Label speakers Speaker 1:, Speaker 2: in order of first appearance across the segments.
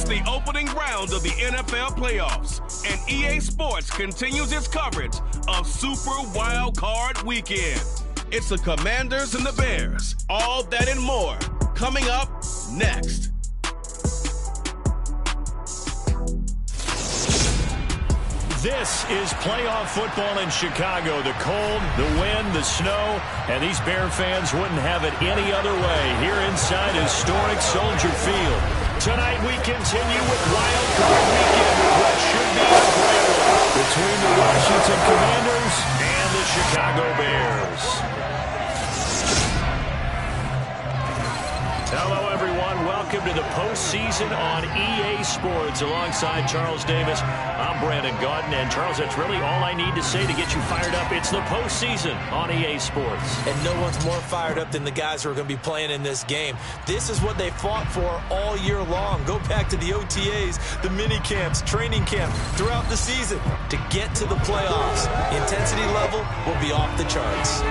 Speaker 1: the opening round of the NFL playoffs, and EA Sports continues its coverage of Super Wildcard Weekend. It's the Commanders and the Bears. All that and more coming up next.
Speaker 2: This is playoff football in Chicago. The cold, the wind, the snow, and these Bear fans wouldn't have it any other way here inside historic Soldier Field. Tonight we continue with Wild Card Weekend with what should be a great one between the Washington Commanders and the Chicago Bears. Hello, everyone. Welcome to the postseason on EA Sports. Alongside Charles Davis, I'm Brandon Gaudin. And, Charles, that's really all I need to say to get you fired up. It's the postseason on EA Sports.
Speaker 3: And no one's more fired up than the guys who are going to be playing in this game. This is what they fought for all year long. Go back to the OTAs, the mini camps, training camp, throughout the season to get to the playoffs. The intensity level will be off the charts.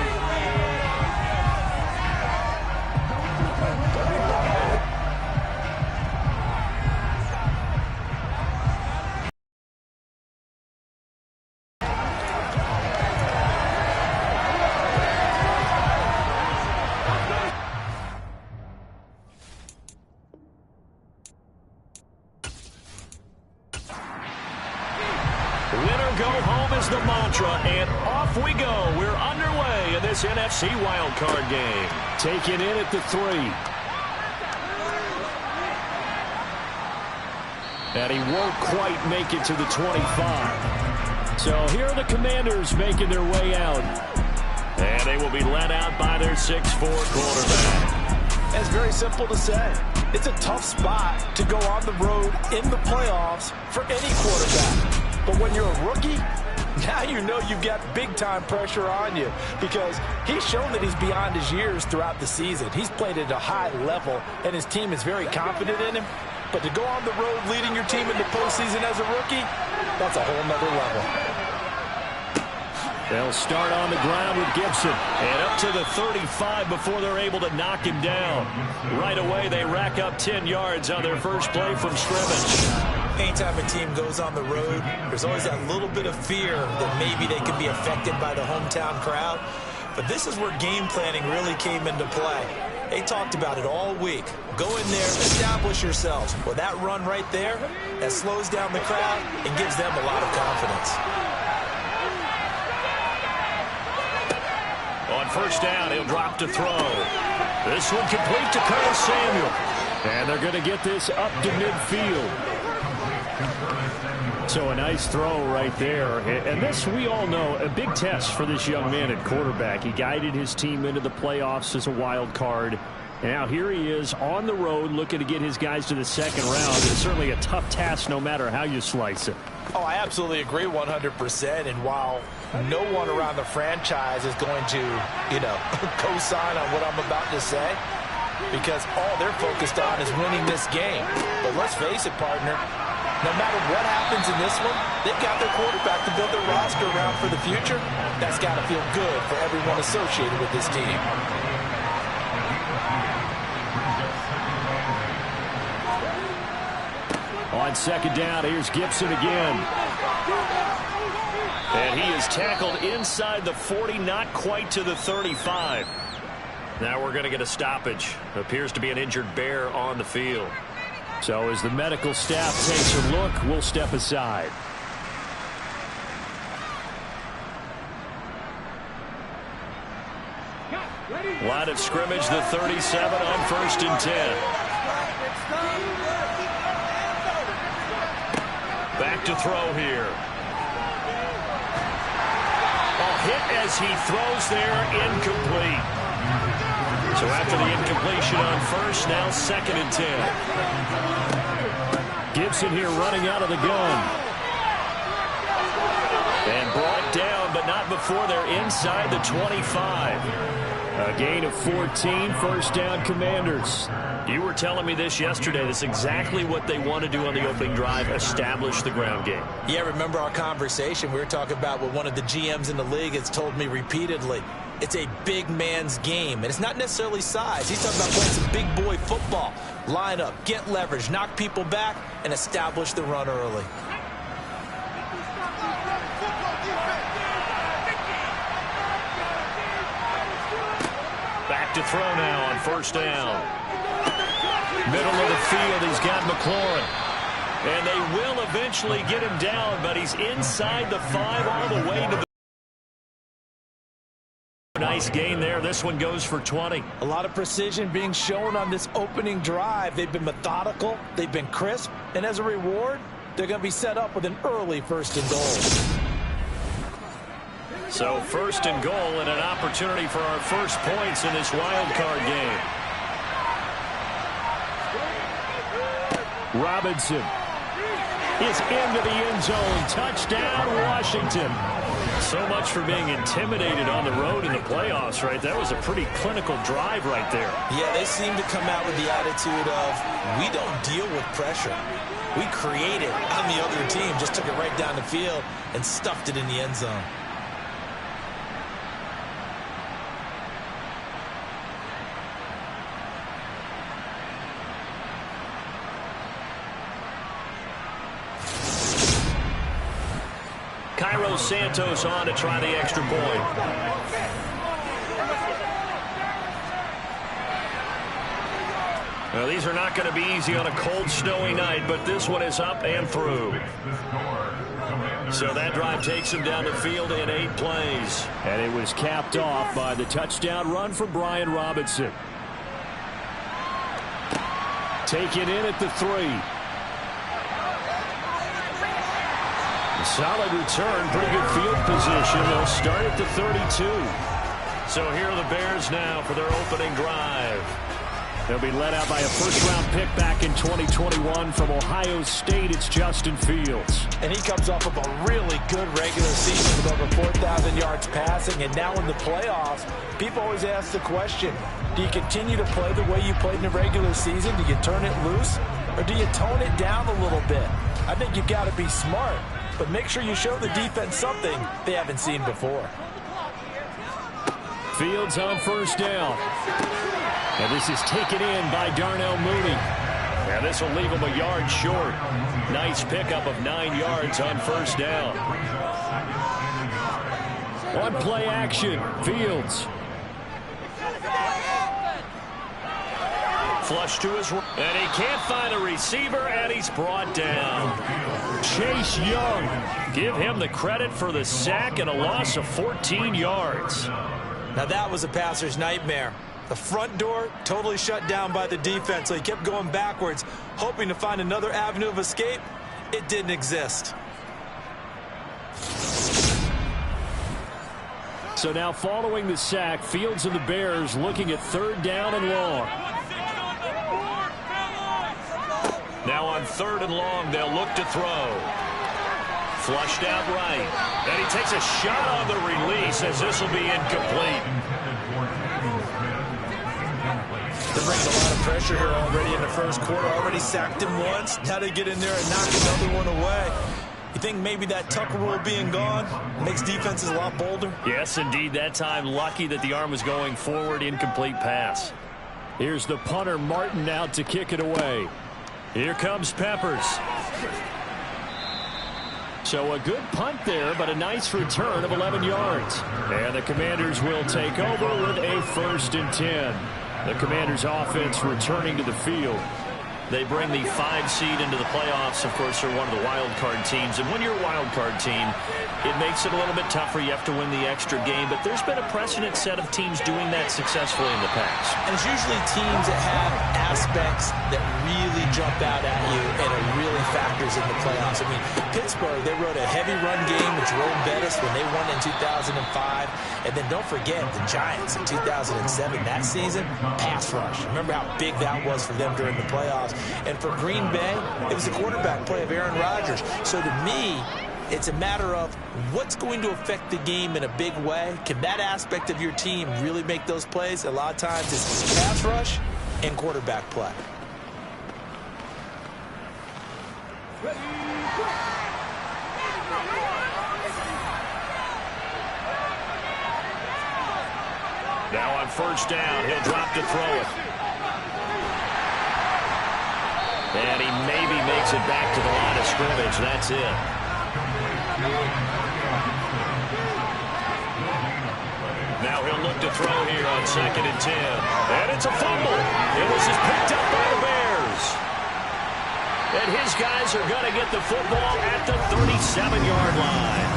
Speaker 2: The mantra, and off we go. We're underway in this NFC Wildcard game. Taken in at the 3. And he won't quite make it to the 25. So here are the Commanders making their way out. And they will be led out by their 6'4" quarterback.
Speaker 3: It's very simple to say. It's a tough spot to go on the road in the playoffs for any quarterback. But when you're a rookie, now you know you've got big-time pressure on you because he's shown that he's beyond his years throughout the season. He's played at a high level, and his team is very confident in him. But to go on the road leading your team in the postseason as a rookie, that's a whole nother level.
Speaker 2: They'll start on the ground with Gibson. And up to the 35 before they're able to knock him down. Right away, they rack up 10 yards on their first play from scrimmage.
Speaker 3: Anytime a team goes on the road, there's always that little bit of fear that maybe they could be affected by the hometown crowd. But this is where game planning really came into play. They talked about it all week. Go in there, establish yourselves. Well, that run right there, that slows down the crowd and gives them a lot of confidence.
Speaker 2: On first down, he'll drop to throw. This one complete to Curtis Samuel. And they're going to get this up to midfield. So a nice throw right there. And this, we all know, a big test for this young man at quarterback. He guided his team into the playoffs as a wild card. And now here he is on the road looking to get his guys to the second round. It's certainly a tough task no matter how you slice it.
Speaker 3: Oh, I absolutely agree 100%. And while no one around the franchise is going to, co-sign on what I'm about to say, because all they're focused on is winning this game. But let's face it, partner, no matter what happens in this one, they've got their quarterback to build their roster around for the future. That's got to feel good for everyone associated with this team.
Speaker 2: On second down, here's Gibson again. And he is tackled inside the 40, not quite to the 35. Now we're going to get a stoppage. Appears to be an injured Bear on the field. So as the medical staff takes a look, we'll step aside. Line of scrimmage, the 37 on first and 10. Back to throw here. Hit as he throws there, incomplete. So after the incompletion on first, now second and 10. Gibson here running out of the gun. And brought down, but not before they're inside the 25. A gain of 14, first down Commanders. You were telling me this yesterday. That's exactly what they want to do on the opening drive, establish the ground game.
Speaker 3: Yeah, remember our conversation? We were talking about what one of the GMs in the league has told me repeatedly. It's a big man's game, and it's not necessarily size. He's talking about playing some big boy football. Line up, get leverage, knock people back, and establish the run early.
Speaker 2: Back to throw now on first down. Middle of the field, he's got McLaurin. And they will eventually get him down, but he's inside the 5 all the way to the... Nice gain there. This one goes for 20.
Speaker 3: A lot of precision being shown on this opening drive. They've been methodical. They've been crisp. And as a reward, they're going to be set up with an early 1st and goal.
Speaker 2: So 1st and goal and an opportunity for our first points in this wild card game. Robinson is into the end zone. Touchdown, Washington. So much for being intimidated on the road in the playoffs, right? That was a pretty clinical drive right there.
Speaker 3: Yeah, they seem to come out with the attitude of, we don't deal with pressure. We create it on the other team. Just took it right down the field and stuffed it in the end zone.
Speaker 2: Cairo Santos on to try the extra point. Well, these are not going to be easy on a cold, snowy night, but this one is up and through. So that drive takes him down the field in 8 plays. And it was capped off by the touchdown run from Brian Robinson. Taken in at the 3. Solid return, pretty good field position. They'll start at the 32. So here are the Bears now for their opening drive. They'll be led out by a first-round pick back in 2021 from Ohio State. It's Justin Fields.
Speaker 3: And he comes off of a really good regular season with over 4,000 yards passing. And now in the playoffs, people always ask the question, do you continue to play the way you played in the regular season? Do you turn it loose? Or do you tone it down a little bit? I think you've got to be smart. But make sure you show the defense something they haven't seen before.
Speaker 2: Fields on first down. And this is taken in by Darnell Mooney. And this will leave him a yard short. Nice pickup of 9 yards on first down. On play action, Fields. Flush to his right. And he can't find a receiver, and he's brought down. Chase Young. Give him the credit for the sack and a loss of 14 yards.
Speaker 3: Now that was a passer's nightmare. The front door totally shut down by the defense, so he kept going backwards, hoping to find another avenue of escape. It didn't exist.
Speaker 2: So now following the sack, Fields and the Bears looking at 3rd down and long. Now on 3rd and long, they'll look to throw. Flushed out right. And he takes a shot on the release as this will be incomplete.
Speaker 3: They're bringing a lot of pressure here already in the first quarter. Already sacked him once. Now they get in there and knock another one away. You think maybe that Tucker rule being gone makes defenses a lot bolder?
Speaker 2: Yes, indeed. That time, lucky that the arm was going forward. Incomplete pass. Here's the punter, Martin, out to kick it away. Here comes Peppers. So a good punt there, but a nice return of 11 yards. And the Commanders will take over with a 1st and 10. The Commanders' offense returning to the field. They bring the 5 seed into the playoffs. Of course, they're one of the wild card teams. And when you're a wild card team, it makes it a little bit tougher. You have to win the extra game. But there's been a precedent set of teams doing that successfully in the past.
Speaker 3: And it's usually teams that have aspects that really jump out at you and it really factors in the playoffs. I mean, Pittsburgh, they rode a heavy run game with Jerome Bettis when they won in 2005. And then don't forget the Giants in 2007. That season, pass rush. Remember how big that was for them during the playoffs. And for Green Bay, it was the quarterback play of Aaron Rodgers. So to me, it's a matter of what's going to affect the game in a big way. Can that aspect of your team really make those plays? A lot of times it's pass rush and quarterback play.
Speaker 2: Now on first down, he'll drop to throw it. And he maybe makes it back to the line of scrimmage. That's it. Now he'll look to throw here on 2nd and 10. And it's a fumble. It was just picked up by the Bears. And his guys are going to get the football at the 37-yard line.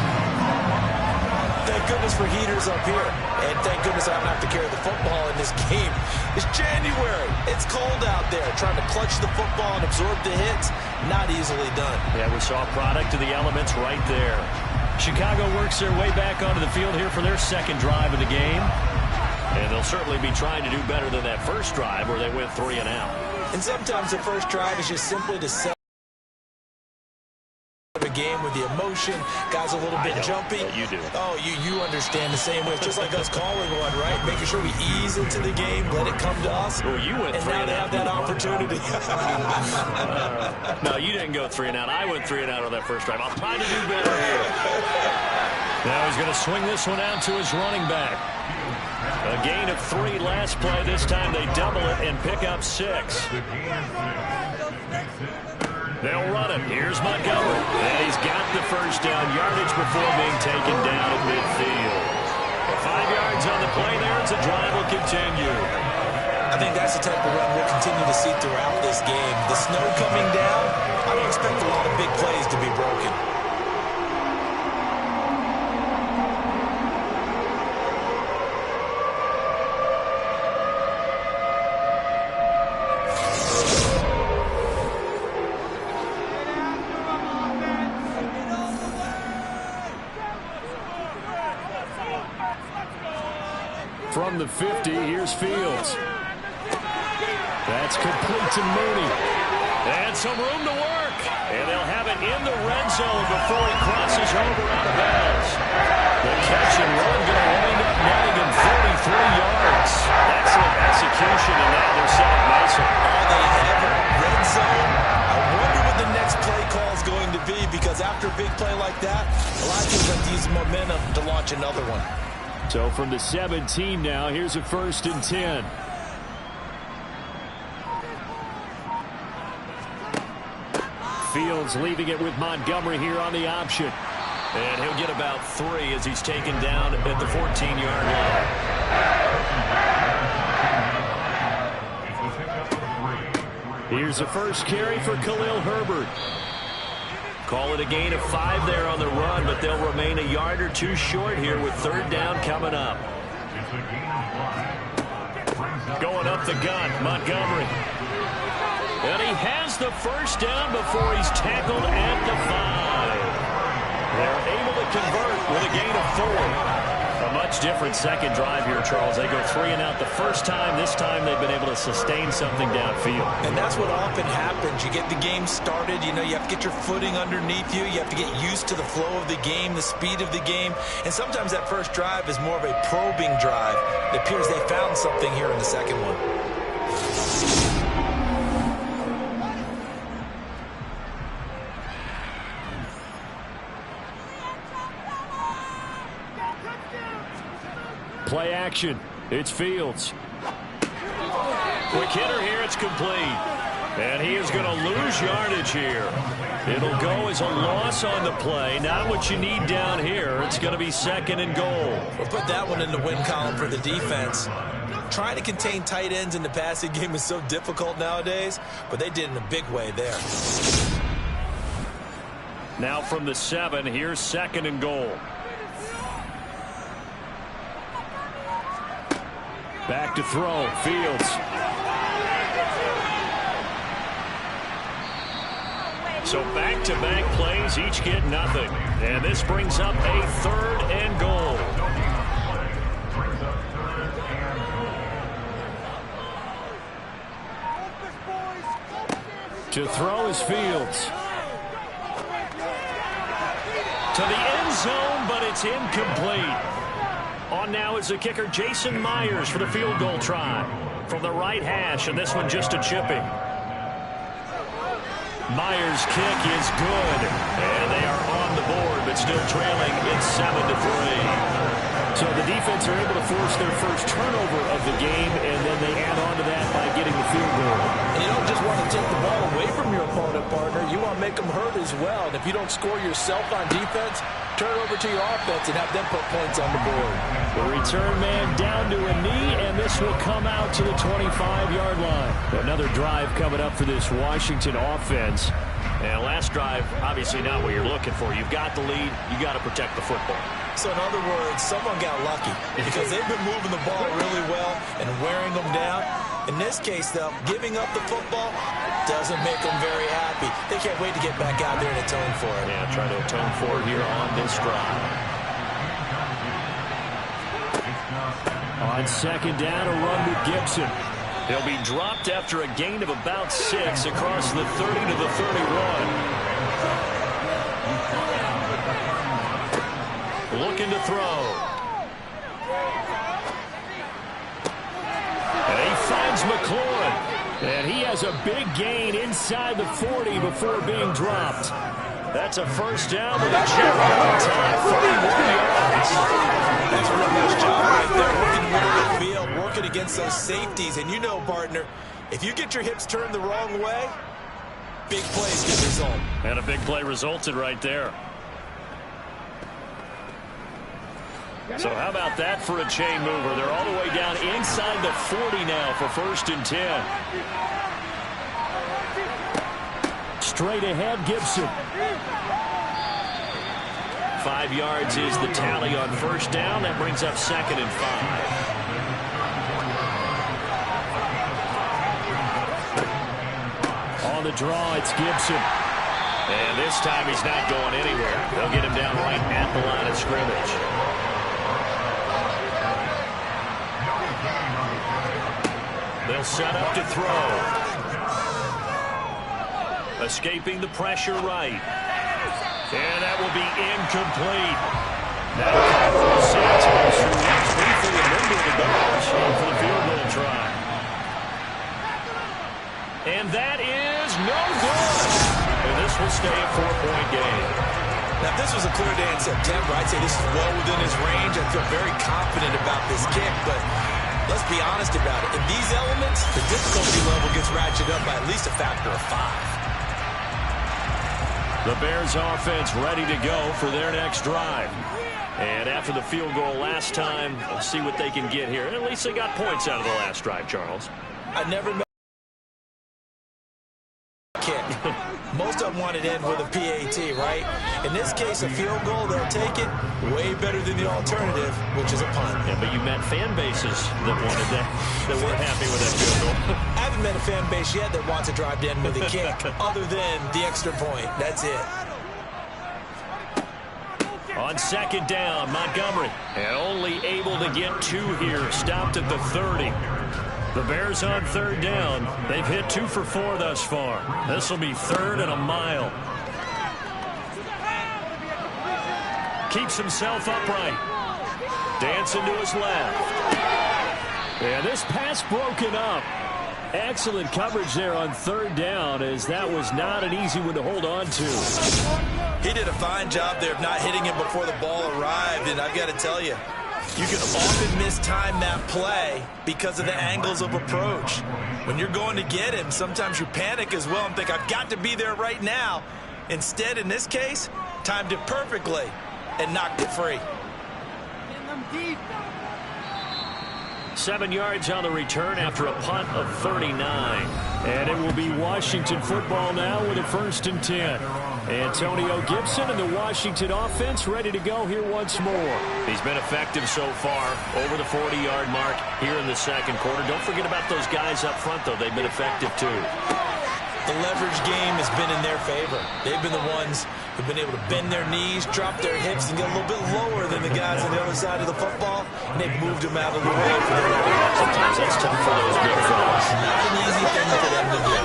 Speaker 3: Thank goodness for heaters up here. And thank goodness I don't have to carry the football in this game. It's January. It's cold out there. Trying to clutch the football and absorb the hits, not easily done.
Speaker 2: Yeah, we saw a product of the elements right there. Chicago works their way back onto the field here for their second drive of the game. And they'll certainly be trying to do better than that first drive where they went 3 and out.
Speaker 3: And sometimes the first drive is just simply to set a game with the emotion. Guys a little bit jumpy.
Speaker 2: Yeah, you do.
Speaker 3: Oh, you understand the same way. It's just like us calling one, right? Making sure we ease into the game, let it come to us.
Speaker 2: Oh, you went 3 and out.
Speaker 3: And now they have that opportunity.
Speaker 2: No, you didn't go 3 and out. I went 3 and out on that first drive. I'll try to do better here. Now he's going to swing this one out to his running back. A gain of 3 last play. This time they double it and pick up 6. They'll run it. Here's Montgomery. And he's got the first down yardage before being taken down at midfield. 5 yards on the play there. It's a drive will continue.
Speaker 3: I think that's the type of run we'll continue to see throughout this game. The snow coming down, I don't expect a lot of big plays to be broken.
Speaker 2: From the 50, here's Fields. That's complete to Mooney. And some room to work. And they'll have it in the red zone before he crosses over out of bounds. The catch and run going to wind up netting him 43 yards. Excellent execution, and now they're set up nicely.
Speaker 3: Oh, they have it. Red zone. I wonder what the next play call is going to be, because after a big play like that, a lot of teams have to use momentum to launch another one.
Speaker 2: So from the 17 now, here's a 1st and 10. Fields leaving it with Montgomery here on the option. And he'll get about 3 as he's taken down at the 14-yard line. Here's a first carry for Khalil Herbert. Call it a gain of 5 there on the run, but they'll remain a yard or 2 short here with 3rd down coming up. Going up the gun, Montgomery. And he has the first down before he's tackled at the 5. They're able to convert with a gain of 4. A much different second drive here, Charles. They go 3 and out the first time. This time they've been able to sustain something downfield.
Speaker 3: And that's what often happens. You get the game started. You know, you have to get your footing underneath you. You have to get used to the flow of the game, the speed of the game. And sometimes that first drive is more of a probing drive. It appears they found something here in the second one.
Speaker 2: Play action. It's Fields. Quick hitter here. It's complete. And he is going to lose yardage here. It'll go as a loss on the play. Not what you need down here. It's going to be 2nd and goal.
Speaker 3: We'll put that one in the win column for the defense. Trying to contain tight ends in the passing game is so difficult nowadays, but they did in a big way there.
Speaker 2: Now from the 7, here's 2nd and goal. Back to throw, Fields. So back-to-back plays, each get nothing. And this brings up a 3rd and goal. To throw is Fields. To the end zone, but it's incomplete. On now is the kicker, Jason Myers, for the field goal try. From the right hash, and this one just a chipping. Myers' kick is good. And they are on the board, but still trailing. It's 7-3. So the defense are able to force their first turnover of the game, and then they add on to that by getting the field goal.
Speaker 3: And you don't just want to take the ball away from your opponent, partner. You want to make them hurt as well. And if you don't score yourself on defense, turn over to your offense and have them put points on the board.
Speaker 2: The return man down to a knee, and this will come out to the 25-yard line. Another drive coming up for this Washington offense.
Speaker 4: And last drive, obviously not what you're looking for. You've got the lead. You got to protect the football.
Speaker 3: So in other words, someone got lucky because they've been moving the ball really well and wearing them down. In this case, though, giving up the football doesn't make them very happy. They can't wait to get back out there and atone for it.
Speaker 4: Yeah, try to atone for it here on this drive.
Speaker 2: On second down, a run with Gibson.
Speaker 4: He'll be dropped after a gain of about 6 across the 30 to the 31. Looking to throw.
Speaker 2: And he finds McLaurin. And he has a big gain inside the 40 before being dropped. That's a first down with a check on time. 31 yards.
Speaker 3: That's a real nice job right there, working the middle of the field, working against those safeties. And you know, partner, if you get your hips turned the wrong way, big plays can result.
Speaker 4: And a big play resulted right there.
Speaker 2: So how about that for a chain mover? They're all the way down inside the 40 now for 1st and 10. Straight ahead, Gibson.
Speaker 4: 5 yards is the tally on first down. That brings up 2nd and 5.
Speaker 2: On the draw, it's Gibson.
Speaker 4: And this time he's not going anywhere. They'll get him down right at the line of scrimmage. They'll set up to throw. Escaping the pressure right.
Speaker 2: And that will be incomplete. Now Santos, who was briefly a member of the Bears, for the field goal try. And that is no good.
Speaker 4: And this will stay a 4-point game.
Speaker 3: Now, if this was a clear day in September, I'd say this is well within his range. I feel very confident about this kick, but let's be honest about it. In these elements, the difficulty level gets ratcheted up by at least a factor of 5.
Speaker 2: The Bears offense ready to go for their next drive.
Speaker 4: And after the field goal last time, let's see what they can get here. At least they got points out of the last drive, Charles.
Speaker 3: I never met a kick. Most of them want it in with a PAT, right? In this case, a field goal, they'll take it way better than the alternative, which is a punt.
Speaker 4: Yeah, but you met fan bases that wanted that, that weren't happy with that field goal.
Speaker 3: I haven't met a fan base yet that wants to drive in with a kick, other than the extra point. That's it.
Speaker 2: On second down, Montgomery.
Speaker 4: And only able to get 2 here. Stopped at the 30.
Speaker 2: The Bears on third down. They've hit 2 for 4 thus far. This will be 3rd and a mile. Keeps himself upright. Dancing to his left. And this pass broken up. Excellent coverage there on third down, as that was not an easy one to hold on to.
Speaker 3: He did a fine job there of not hitting him before the ball arrived, and I've got to tell you, you can often mistime that play because of the angles of approach. When you're going to get him, sometimes you panic as well and think, I've got to be there right now. Instead, in this case, timed it perfectly and knocked it free.
Speaker 2: 7 yards on the return after a punt of 39. And it will be Washington football now with a 1st and 10. Antonio Gibson and the Washington offense ready to go here once more.
Speaker 4: He's been effective so far, over the 40-yard mark here in the second quarter. Don't forget about those guys up front, though. They've been effective, too.
Speaker 3: The leverage game has been in their favor. They've been the ones who've been able to bend their knees, drop their hips, and get a little bit lower than the guys on the other side of the football, and they've moved them out of the way for their leverage.
Speaker 4: Sometimes that's tough for those big fellas.
Speaker 3: Not an easy thing for them to do.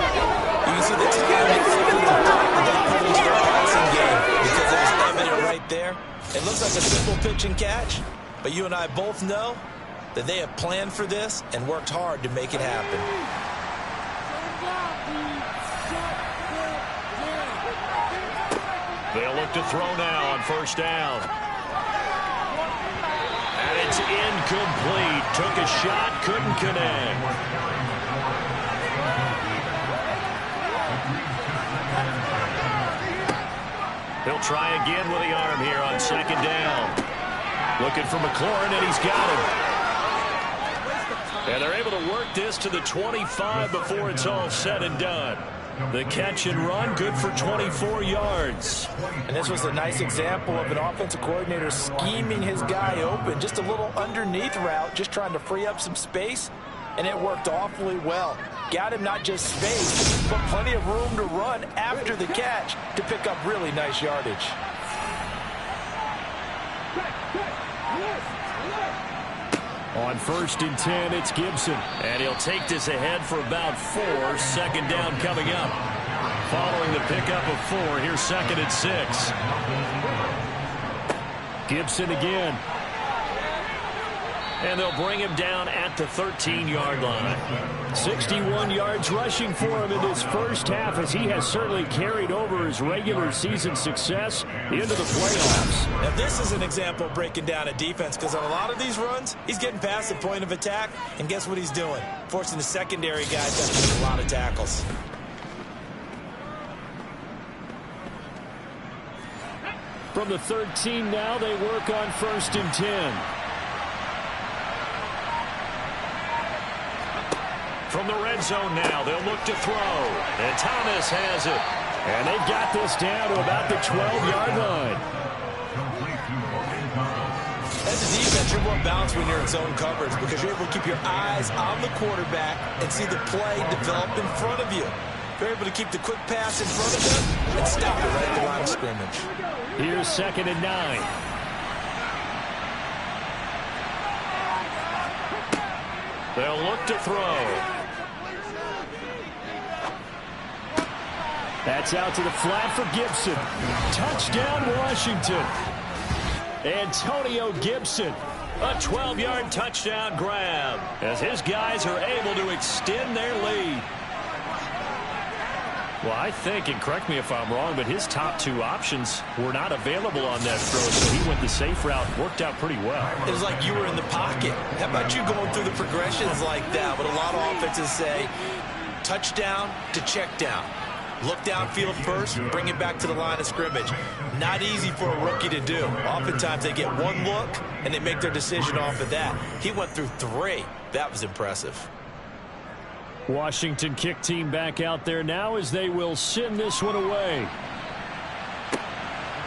Speaker 3: You can see the time they flipped the passing game because it was evident right there. It looks like a simple pitch and catch, but you and I both know that they have planned for this and worked hard to make it happen.
Speaker 2: They'll look to throw now on first down. And it's
Speaker 4: is incomplete. Took a shot, couldn't connect. He'll try again with the arm here on second down. Looking for McLaurin, and he's got him. And they're able to work this to the 25 before it's all said and done. The catch and run, good for 24 yards.
Speaker 3: And this was a nice example of an offensive coordinator scheming his guy open. Just a little underneath route, just trying to free up some space, and it worked awfully well. Got him not just space, but plenty of room to run after the catch to pick up really nice yardage.
Speaker 2: On 1st and 10, it's Gibson.
Speaker 4: And he'll take this ahead for about 4. Second down coming up. Following the pickup of 4, here's 2nd and 6.
Speaker 2: Gibson again.
Speaker 4: And they'll bring him down at the 13-yard line.
Speaker 2: 61 yards rushing for him in this first half, as he has certainly carried over his regular season success into the playoffs.
Speaker 3: Now this is an example of breaking down a defense, because on a lot of these runs, he's getting past the point of attack, and guess what he's doing? Forcing the secondary guys to make a lot of tackles.
Speaker 2: From the 13 now, they work on 1st and 10.
Speaker 4: From the red zone now, they'll look to throw. And Thomas has it.
Speaker 2: And they've got this down to about the 12-yard line.
Speaker 3: As a defense, you're more balanced when you're in zone coverage, because you're able to keep your eyes on the quarterback and see the play develop in front of you. You're able to keep the quick pass in front of them and stop it right at the line of scrimmage.
Speaker 2: Here's 2nd and 9.
Speaker 4: They'll look to throw.
Speaker 2: That's out to the flat for Gibson. Touchdown, Washington. Antonio Gibson.
Speaker 4: A 12-yard touchdown grab as his guys are able to extend their lead.
Speaker 2: Well, I think, and correct me if I'm wrong, but his top 2 options were not available on that throw, so he went the safe route. Worked out pretty well.
Speaker 3: It was like you were in the pocket. How about you going through the progressions like that? But a lot of offenses say touchdown to check down. Look downfield first, bring it back to the line of scrimmage. Not easy for a rookie to do. Oftentimes they get one look, and they make their decision off of that. He went through 3. That was impressive.
Speaker 2: Washington kick team back out there now as they will send this one away.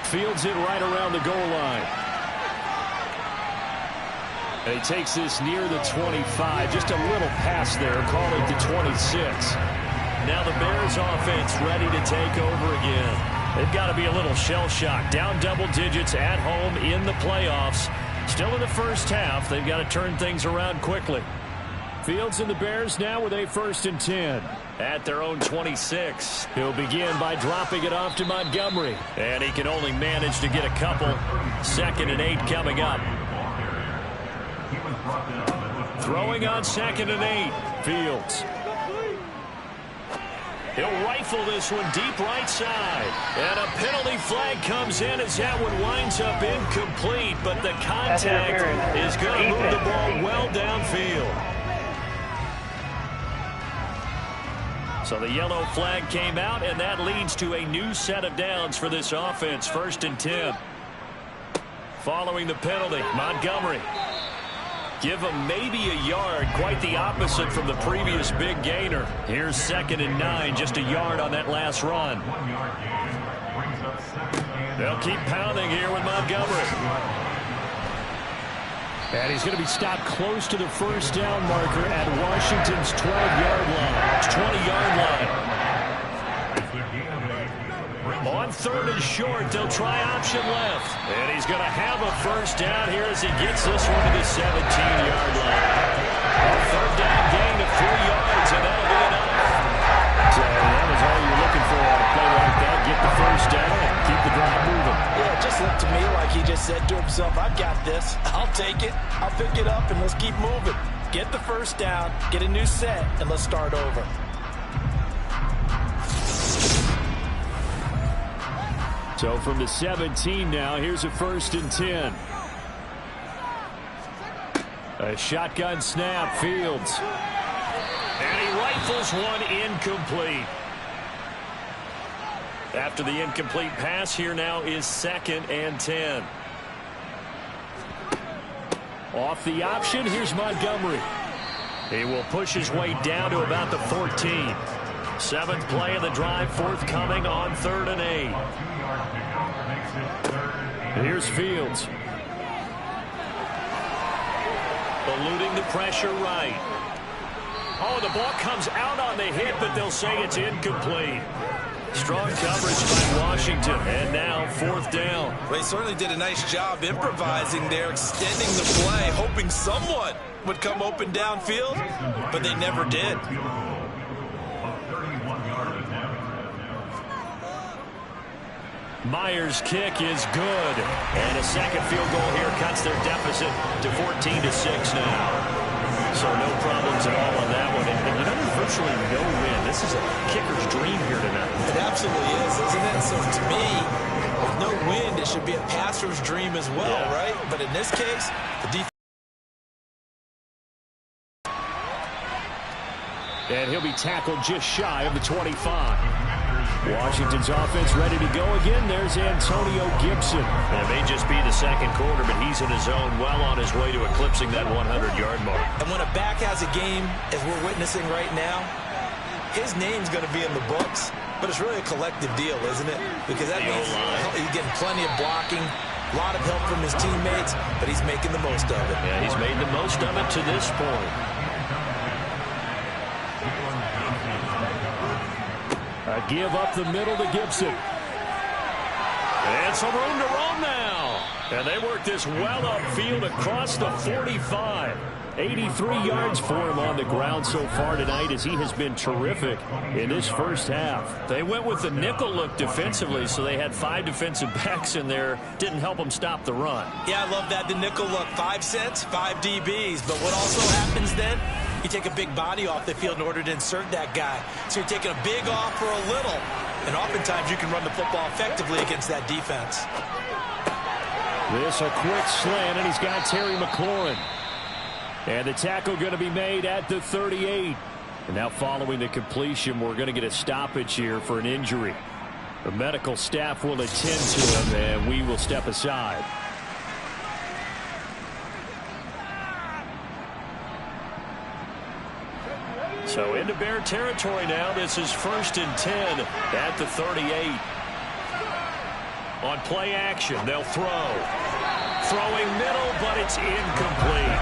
Speaker 2: Fields it right around the goal line. And he takes this near the 25. Just a little pass there. Call it the 26.
Speaker 4: Now the Bears offense ready to take over again. They've got to be a little shell-shocked. Down double digits at home in the playoffs. Still in the first half. They've got to turn things around quickly.
Speaker 2: Fields and the Bears now with a 1st and 10.
Speaker 4: At their own 26.
Speaker 2: He'll begin by dropping it off to Montgomery.
Speaker 4: And he can only manage to get a couple. 2nd and 8 coming up. Throwing on 2nd and 8.
Speaker 2: Fields.
Speaker 4: He'll rifle this one deep right side. And a penalty flag comes in as that one winds up incomplete. But the contact is going to move the ball well downfield. So the yellow flag came out, and that leads to a new set of downs for this offense. 1st and 10. Following the penalty, Montgomery. Give him maybe a yard, quite the opposite from the previous big gainer. Here's 2nd and 9, just a yard on that last run. They'll keep pounding here with Montgomery.
Speaker 2: And he's going to be stopped close to the 1st down marker at Washington's 12-yard line.
Speaker 4: 20-yard line. On 3rd and short, they'll try option left. And he's going to have a 1st down here as he gets this one to the 17-yard line. A 3rd down gain of 3 yards, and that'll be enough.
Speaker 2: So that was all you're looking for on a play like that. Get the 1st down and keep the drive moving.
Speaker 3: Yeah, it just looked to me like he just said to himself, I've got this. I'll take it. I'll pick it up, and let's keep moving. Get the 1st down, get a new set, and let's start over.
Speaker 2: So from the 17 now, here's a 1st and 10. A shotgun snap, Fields.
Speaker 4: And he rifles one incomplete. After the incomplete pass, here now is 2nd and 10.
Speaker 2: Off the option, here's Montgomery.
Speaker 4: He will push his way down to about the 14. 7th play of the drive, forthcoming on 3rd and 8.
Speaker 2: Here's Fields.
Speaker 4: Eluding the pressure right. Oh, the ball comes out on the hit, but they'll say it's incomplete. Strong coverage by Washington, and now 4th down.
Speaker 3: Well, they certainly did a nice job improvising there, extending the play, hoping someone would come open downfield, but they never did.
Speaker 4: Myers' kick is good, and a second field goal here cuts their deficit to 14-6 now. So no problems at all on that one. And you know, there's virtually no win. This is a kicker's dream here tonight.
Speaker 3: It absolutely is, isn't it? So to me, with no wind, it should be a passer's dream as well, right? But in this case, the defense.
Speaker 2: And he'll be tackled just shy of the 25. Washington's offense ready to go again. There's Antonio Gibson.
Speaker 4: And it may just be the second quarter, but he's in his zone, well on his way to eclipsing that 100-yard mark.
Speaker 3: And when a back has a game, as we're witnessing right now, his name's going to be in the books, but it's really a collective deal, isn't it? Because that means he's getting plenty of blocking, a lot of help from his teammates, but he's making the most of it.
Speaker 4: Yeah, he's made the most of it to this point.
Speaker 2: A give up the middle to Gibson.
Speaker 4: And some room to roam now. And they work this well upfield across the 45.
Speaker 2: 83 yards for him on the ground so far tonight as he has been terrific in this first half.
Speaker 4: They went with the nickel look defensively, so they had 5 defensive backs in there. Didn't help them stop the run.
Speaker 3: Yeah, I love that, the nickel look. 5 cents, 5 DBs. But what also happens then? You take a big body off the field in order to insert that guy. So you're taking a big off for a little. And oftentimes you can run the football effectively against that defense.
Speaker 2: This a quick slant, and he's got Terry McLaurin. And the tackle going to be made at the 38. And now following the completion, we're going to get a stoppage here for an injury. The medical staff will attend to him, and we will step aside.
Speaker 4: So into Bear territory now. This is 1st and 10 at the 38. On play action, they'll throw. Throwing middle, but it's incomplete.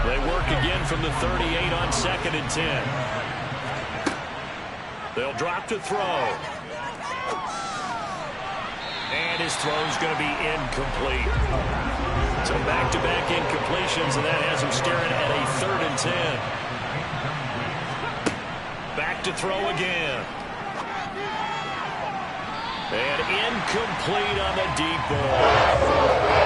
Speaker 4: They work again from the 38 on 2nd and 10. They'll drop to throw. And his throw's going to be incomplete. So back-to-back incompletions, and that has him staring at a 3rd and 10. Back to throw again. And incomplete on the deep ball.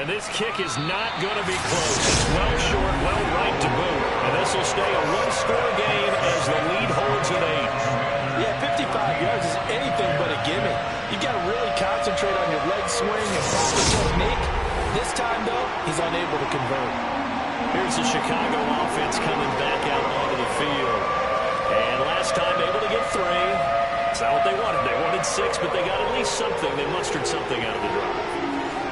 Speaker 4: And this kick is not going to be close. It's well short, well right to boot. And this will stay a one-score game as the lead holds at 8.
Speaker 3: Yeah, 55 yards is anything but a gimme. You've got to really concentrate on your leg swing and proper technique. This time, though, he's unable to convert.
Speaker 4: Here's the Chicago offense coming back out onto the field. And last time able to get 3. It's not what they wanted. They wanted 6, but they got at least something. They mustered something out of the drive.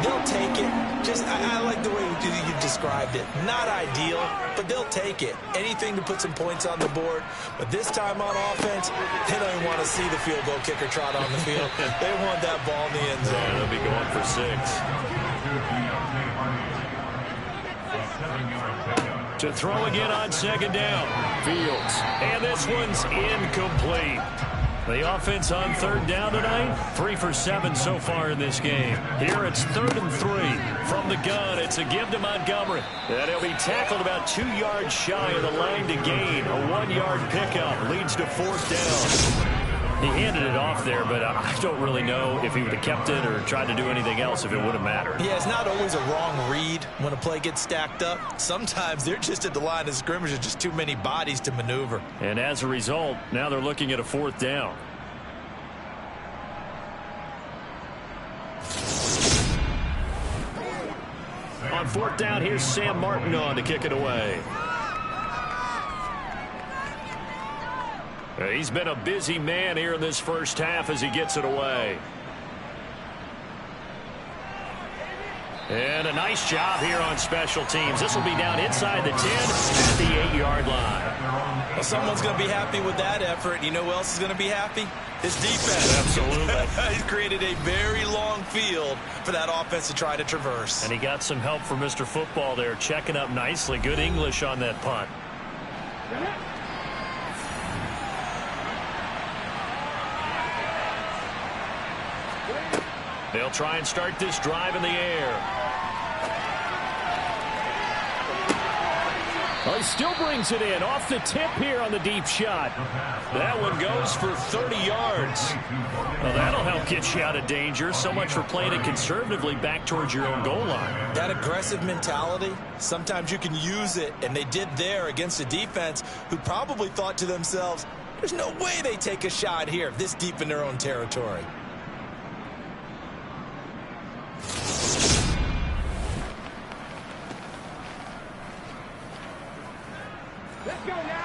Speaker 3: They'll take it. I like the way you described it. Not ideal, but they'll take it. Anything to put some points on the board. But this time on offense, they don't even want to see the field goal kicker trot on the field. They want that ball in the end zone.
Speaker 4: Yeah, they'll be going for 6. To throw again on 2nd down. Fields. And this one's incomplete. The offense on 3rd down tonight, 3 for 7 so far in this game. Here it's 3rd and 3. From the gun, it's a give to Montgomery. And he'll be tackled about 2 yards shy of the line to gain. A 1-yard pickup leads to 4th down. He handed it off there, but I don't really know if he would have kept it or tried to do anything else if it would have mattered.
Speaker 3: Yeah, it's not always a wrong read when a play gets stacked up. Sometimes they're just at the line of scrimmage with just too many bodies to maneuver.
Speaker 4: And as a result, now they're looking at a 4th down. fourth down, here's Sam Martin on to kick it away. He's been a busy man here in this first half as he gets it away. And a nice job here on special teams. This will be down inside the 10 at the 8-yard line.
Speaker 3: Well, someone's going to be happy with that effort. You know who else is going to be happy? His defense.
Speaker 4: Absolutely.
Speaker 3: He's created a very long field for that offense to try to traverse.
Speaker 4: And he got some help from Mr. Football there, checking up nicely. Good English on that punt. They'll try and start this drive in the air. Well, he still brings it in off the tip here on the deep shot. That one goes for 30 yards. Well, that'll help get you out of danger. So much for playing it conservatively back towards your own goal line.
Speaker 3: That aggressive mentality, sometimes you can use it, and they did there against a defense who probably thought to themselves, there's no way they take a shot here this deep in their own territory.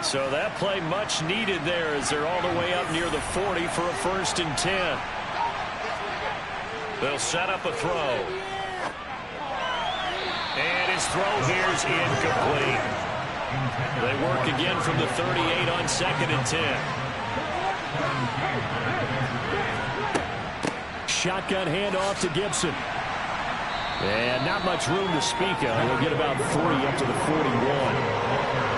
Speaker 4: So that play much needed there as they're all the way up near the 40 for a 1st and 10. They'll set up a throw. And his throw here is incomplete. They work again from the 38 on 2nd and 10. Shotgun handoff to Gibson. And not much room to speak of. He'll get about 3 up to the 41.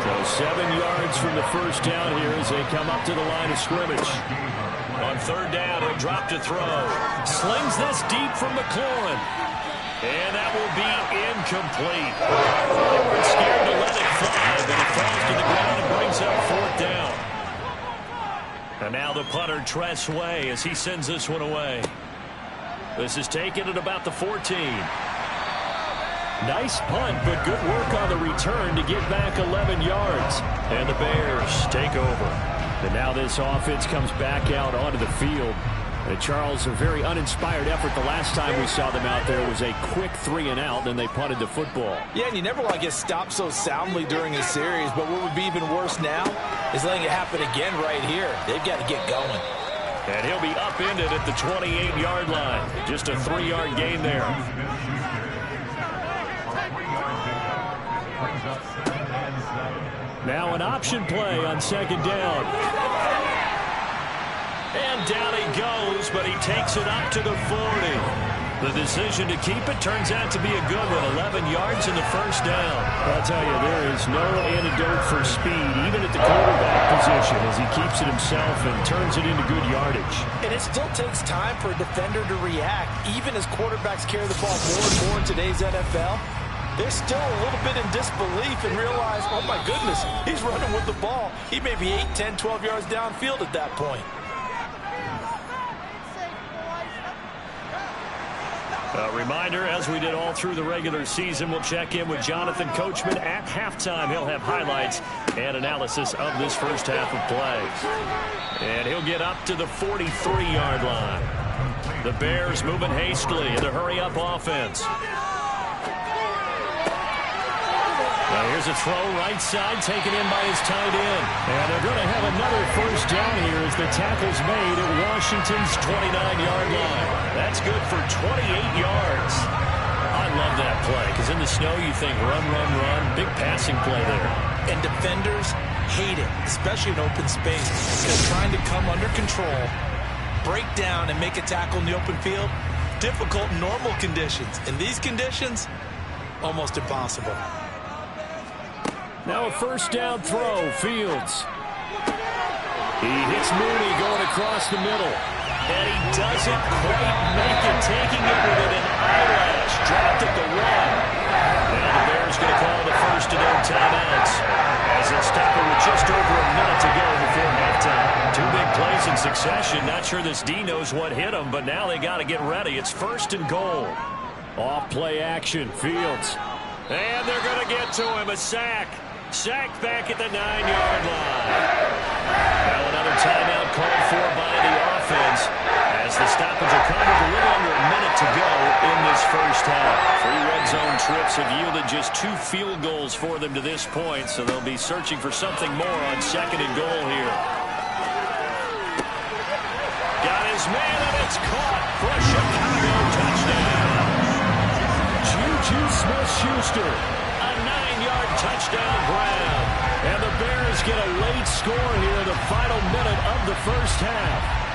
Speaker 4: So 7 yards from the first down here as they come up to the line of scrimmage. On 3rd down, he'll drop to throw. Slings this deep from McLaurin. And that will be incomplete. They were scared to let it fly, but it falls to the ground and brings up 4th down. And now the punter, Tress Way, as he sends this one away. This is taken at about the 14. Nice punt, but good work on the return to get back 11 yards. And the Bears take over. And now this offense comes back out onto the field. And Charles, a very uninspired effort the last time we saw them out there was a quick 3-and-out, then they punted the football.
Speaker 3: Yeah, and you never want to get stopped so soundly during a series, but what would be even worse now is letting it happen again right here. They've got to get going.
Speaker 4: And he'll be upended at the 28-yard line. Just a 3-yard gain there. Now an option play on 2nd down. And down he goes, but he takes it up to the 40. The decision to keep it turns out to be a good one. 11 yards in the first down. I'll tell you, there is no antidote for speed, even at the quarterback position, as he keeps it himself and turns it into good yardage.
Speaker 3: And it still takes time for a defender to react, even as quarterbacks carry the ball more and more in today's NFL. They're still a little bit in disbelief and realize, oh my goodness, he's running with the ball. He may be 8, 10, 12 yards downfield at that point.
Speaker 4: A reminder, as we did all through the regular season, we'll check in with Jonathan Coachman at halftime. He'll have highlights and analysis of this first half of play. And he'll get up to the 43-yard line. The Bears moving hastily in the hurry-up offense. Now here's a throw right side taken in by his tight end. And they're going to have another first down here as the tackle's made at Washington's 29-yard line. That's good for 28 yards. I love that play because in the snow you think run, run, run. Big passing play there.
Speaker 3: And defenders hate it, especially in open space, because trying to come under control, break down, and make a tackle in the open field, difficult in normal conditions. In these conditions, almost impossible.
Speaker 4: Now a first down throw, Fields. He hits Mooney going across the middle. And he doesn't quite make it, taking it within an eyelash. Dropped at the 1. Now the Bears going to call the first of their timeouts as they'll stop it with just over a minute to go before halftime. 2 big plays in succession. Not sure this D knows what hit him, but now they got to get ready. It's 1st and goal. Off play action, Fields. And they're going to get to him, a sack. Sacked back at the 9-yard line. Now another timeout called for by the offense as the stoppage will come with a little under a minute to go in this first half. 3 red zone trips have yielded just 2 field goals for them to this point, so they'll be searching for something more on 2nd and goal here. Got his man, and it's caught for a Chicago touchdown.
Speaker 2: Juju Smith-Schuster.
Speaker 4: A 9-yard touchdown grab. And the Bears get a late score here in the final minute of the first half.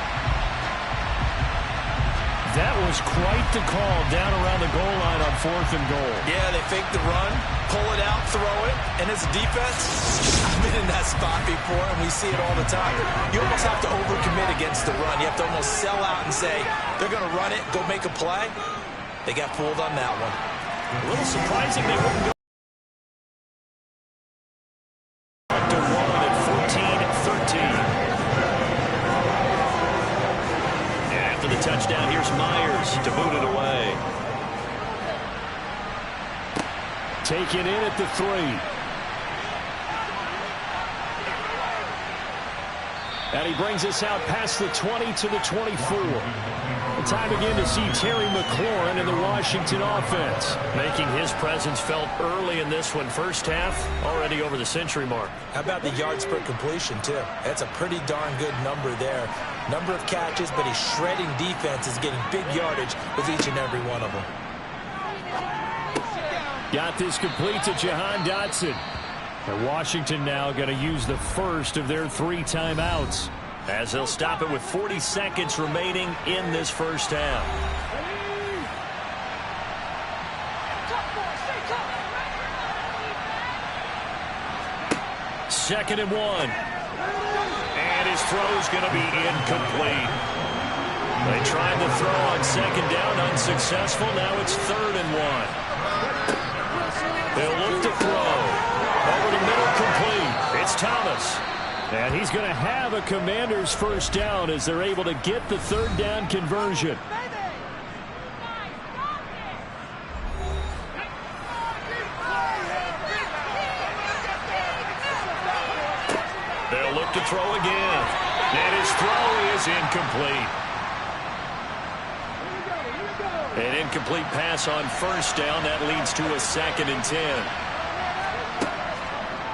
Speaker 2: That was quite the call down around the goal line on 4th and goal.
Speaker 3: Yeah, they fake the run, pull it out, throw it, and as a defense, I've been in that spot before, and we see it all the time. You almost have to overcommit against the run. You have to almost sell out and say, they're going to run it, go make a play. They got fooled on that one.
Speaker 4: A little surprising they wouldn't go up to 1 at 14-13. After the touchdown, here's Myers to boot it away.
Speaker 2: Taken in at the 3. And he brings us out past the 20 to the 24. The time again to see Terry McLaurin in the Washington offense.
Speaker 4: Making his presence felt early in this one. First half, already over the century mark.
Speaker 3: How about the yards per completion, too? That's a pretty darn good number there. Number of catches, but he's shredding defenses, getting big yardage with each and every one of them.
Speaker 2: Got this complete to Jahan Dotson. And Washington now going to use the first of their 3 timeouts,
Speaker 4: as they'll stop it with 40 seconds remaining in this first half. Second and 1. And his throw's going to be incomplete. They tried to throw on 2nd down, unsuccessful. Now it's 3rd and 1. They'll look to throw. Over the middle, complete. It's Thomas.
Speaker 2: And he's going to have a Commander's first down as they're able to get the 3rd down conversion.
Speaker 4: They'll look to throw again. And his throw is incomplete. An incomplete pass on 1st down. That leads to a 2nd and 10.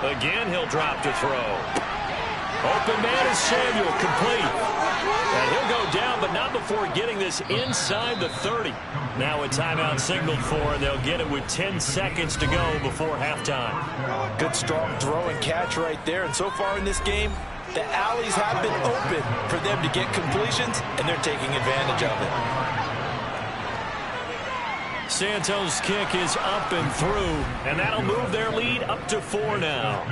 Speaker 4: Again, he'll drop to throw. Open man is Samuel, complete. And he'll go down, but not before getting this inside the 30. Now a timeout signaled for, and they'll get it with 10 seconds to go before halftime.
Speaker 3: Good, strong throw and catch right there. And so far in this game, the alleys have been open for them to get completions, and they're taking advantage of it.
Speaker 4: Santos' kick is up and through, and that'll move their lead up to 4 now.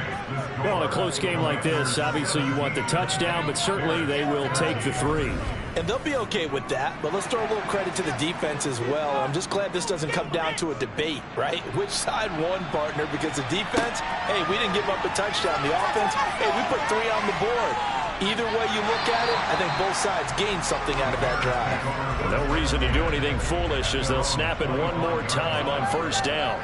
Speaker 2: Well, in a close game like this, obviously you want the touchdown, but certainly they will take the 3.
Speaker 3: And they'll be okay with that, but let's throw a little credit to the defense as well. I'm just glad this doesn't come down to a debate, right? Which side won, partner? Because the defense, hey, we didn't give up a touchdown. The offense, hey, we put 3 on the board. Either way you look at it, I think both sides gained something out of that drive.
Speaker 4: No reason to do anything foolish as they'll snap it one more time on 1st down.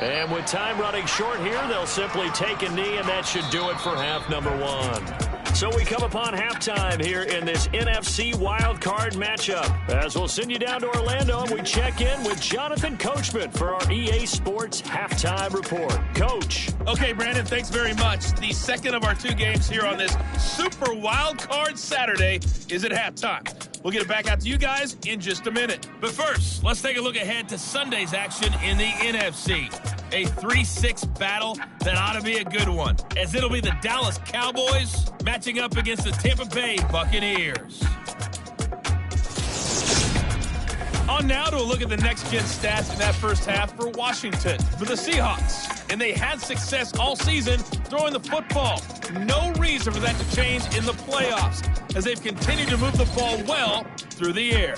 Speaker 4: And with time running short here, they'll simply take a knee, and that should do it for half number 1. So we come upon halftime here in this NFC Wildcard matchup. As we'll send you down to Orlando, and we check in with Jonathan Coachman for our EA Sports Halftime Report. Coach.
Speaker 1: Okay, Brandon, thanks very much. The second of our 2 games here on this Super Wildcard Saturday is at halftime. We'll get it back out to you guys in just a minute. But first, let's take a look ahead to Sunday's action in the NFC. A 3-6 battle that ought to be a good one, as it'll be the Dallas Cowboys matching up against the Tampa Bay Buccaneers. On now to a look at the next-gen stats in that first half for Washington, for the Seahawks. And they had success all season throwing the football. No reason for that to change in the playoffs, as they've continued to move the ball well through the air.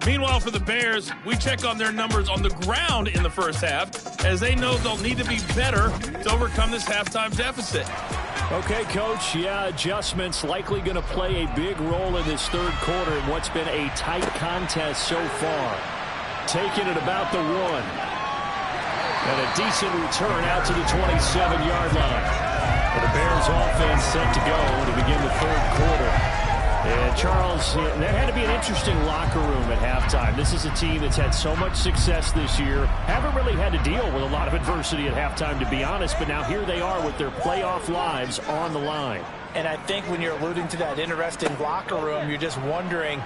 Speaker 1: Meanwhile, for the Bears, we check on their numbers on the ground in the first half, as they know they'll need to be better to overcome this halftime deficit.
Speaker 2: Okay, Coach, yeah, adjustments likely going to play a big role in this 3rd quarter in what's been a tight contest so far. Taking it about the 1. And a decent return out to the 27-yard line. And the Bears offense set to go to begin the 3rd quarter. And Charles, that had to be an interesting locker room at halftime. This is a team that's had so much success this year. Haven't really had to deal with a lot of adversity at halftime, to be honest. But now here they are with their playoff lives on the line.
Speaker 3: And I think when you're alluding to that interesting locker room, you're just wondering,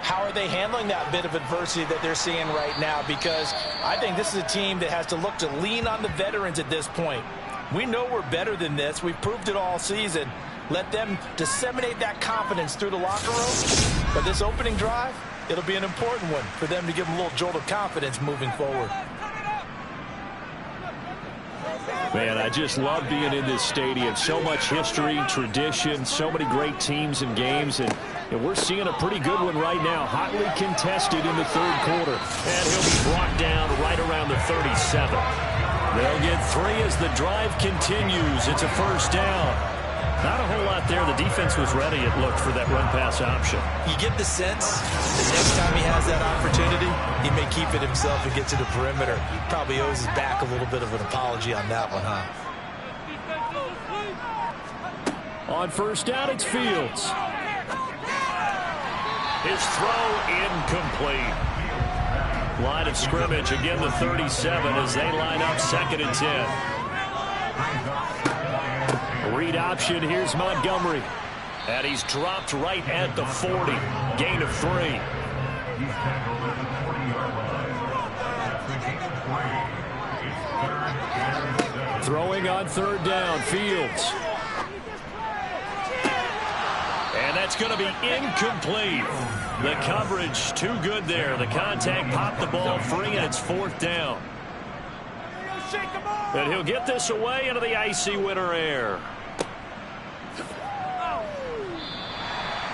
Speaker 3: how are they handling that bit of adversity that they're seeing right now? Because I think this is a team that has to look to lean on the veterans at this point. We know we're better than this. We've proved it all season. Let them disseminate that confidence through the locker room. But this opening drive, it'll be an important one for them to give them a little jolt of confidence moving forward.
Speaker 2: Man, I just love being in this stadium. So much history, tradition, so many great teams and games. And we're seeing a pretty good one right now. Hotly contested in the third quarter.
Speaker 4: And he'll be brought down right around the 37. They'll get 3 as the drive continues. It's a first down. Not a whole lot there. The defense was ready, it looked, for that run-pass option.
Speaker 3: You get the sense the next time he has that opportunity, he may keep it himself and get to the perimeter. Probably owes his back a little bit of an apology on that one, huh?
Speaker 2: On first down, it's Fields.
Speaker 4: His throw incomplete. Line of scrimmage, again the 37 as they line up 2nd and 10.
Speaker 2: Read option, here's Montgomery.
Speaker 4: And he's dropped right at the 40. Gain of 3.
Speaker 2: Throwing on third down, Fields.
Speaker 4: And that's going to be incomplete. The coverage too good there. The contact popped the ball free, and it's 4th down. And he'll get this away into the icy winter air.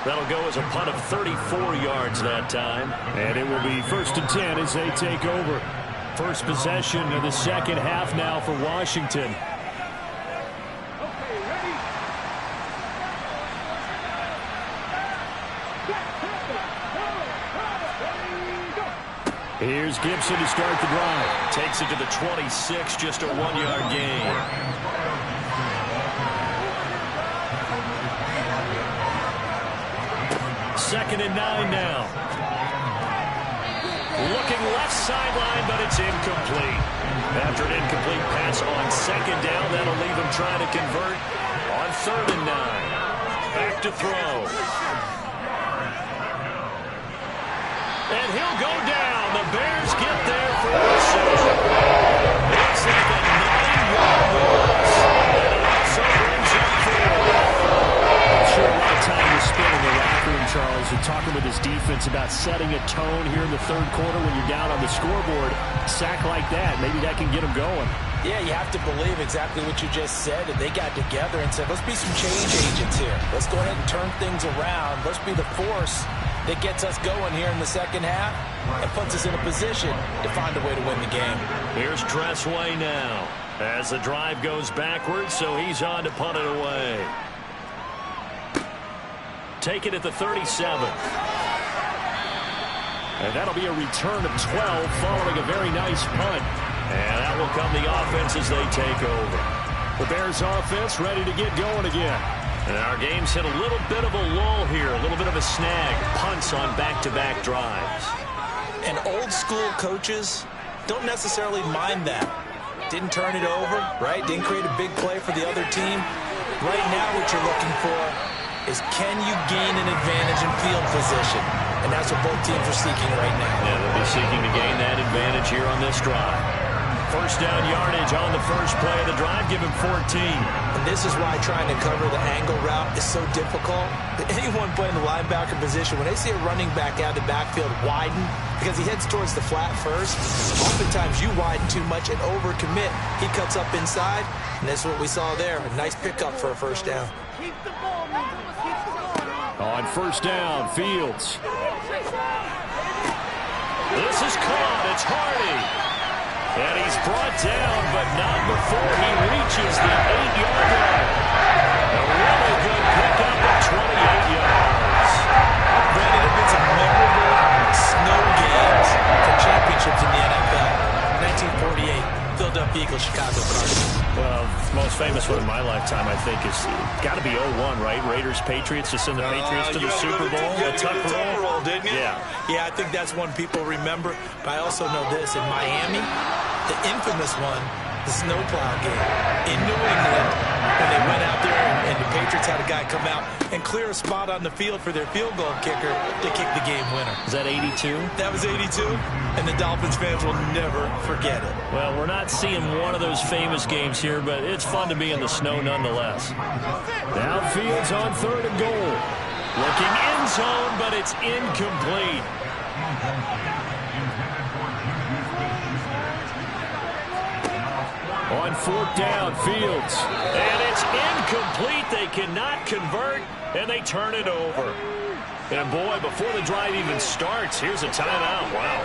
Speaker 4: That'll go as a punt of 34 yards that time.
Speaker 2: And it will be 1st and 10 as they take over. First possession of the second half now for Washington. Here's Gibson to start the drive.
Speaker 4: Takes it to the 26, just a 1-yard gain. 2nd and 9 now. Looking left sideline, but it's incomplete. After an incomplete pass on 2nd down, that'll leave him trying to convert on 3rd and 9. Back to throw. And he'll go down. The Bears get there for the decision. It's like a 9-yard loss. And it also brings up 4.
Speaker 2: I'm sure a lot of time was spent in the locker room, Charles, and talking with his defense about setting a tone here in the third quarter when you're down on the scoreboard. Sack like that, maybe that can get him going.
Speaker 3: Yeah, you have to believe exactly what you just said. And they got together and said, let's be some change agents here. Let's go ahead and turn things around. Let's be the force that gets us going here in the second half and puts us in a position to find a way to win the game.
Speaker 4: Here's Tressway now as the drive goes backwards, so he's on to punt it away. Take it at the 37.
Speaker 2: And that'll be a return of 12 following a very nice punt.
Speaker 4: And that will come the offense as they take over.
Speaker 2: The Bears offense ready to get going again.
Speaker 4: And our game's hit a little bit of a lull here, a little bit of a snag. Punts on back-to-back drives.
Speaker 3: And old school coaches don't necessarily mind that. Didn't turn it over, right? Didn't create a big play for the other team. Right now what you're looking for is, can you gain an advantage in field position? And that's what both teams are seeking right now.
Speaker 4: Yeah, they'll be seeking to gain that advantage here on this drive. First down yardage on the first play of the drive, give him 14.
Speaker 3: And this is why trying to cover the angle route is so difficult. Anyone playing the linebacker position, when they see a running back out of the backfield widen, because he heads towards the flat first, oftentimes you widen too much and overcommit. He cuts up inside, and that's what we saw there. A nice pickup for a first down.
Speaker 5: Keep the ball, man. Keep the ball.
Speaker 2: On first down, Fields.
Speaker 4: This is caught. It's Hardy. And he's brought down, but not before he reaches the 8-yard line. A really good pickup at 28 yards.
Speaker 3: Brandon, there have been some memorable snow games for championships in the NFL. 1948, Philadelphia Eagles, Chicago Cardinals.
Speaker 4: Well, most famous one in my
Speaker 2: my lifetime, I think, is got to be 0-1, right? Raiders-Patriots, to send the Patriots to the Super Bowl.
Speaker 3: The Tuck roll, didn't you?
Speaker 2: Yeah.
Speaker 3: Yeah, I think that's one people remember. But I also know this. In Miami, the infamous one, the snowplow game. In New England, when they went out there and the Patriots had a guy come out and clear a spot on the field for their field goal kicker to kick the game winner.
Speaker 2: Is that 82?
Speaker 3: That was 82, and the Dolphins fans will never forget it.
Speaker 2: Well, we're not seeing one of those famous games here, but it's fun to be in the snow nonetheless. Now Fields on 3rd and goal. Looking end zone, but it's incomplete. On 4th down, Fields. And it's incomplete. They cannot convert, and they turn it over. And boy, before the drive even starts, here's a timeout. Wow.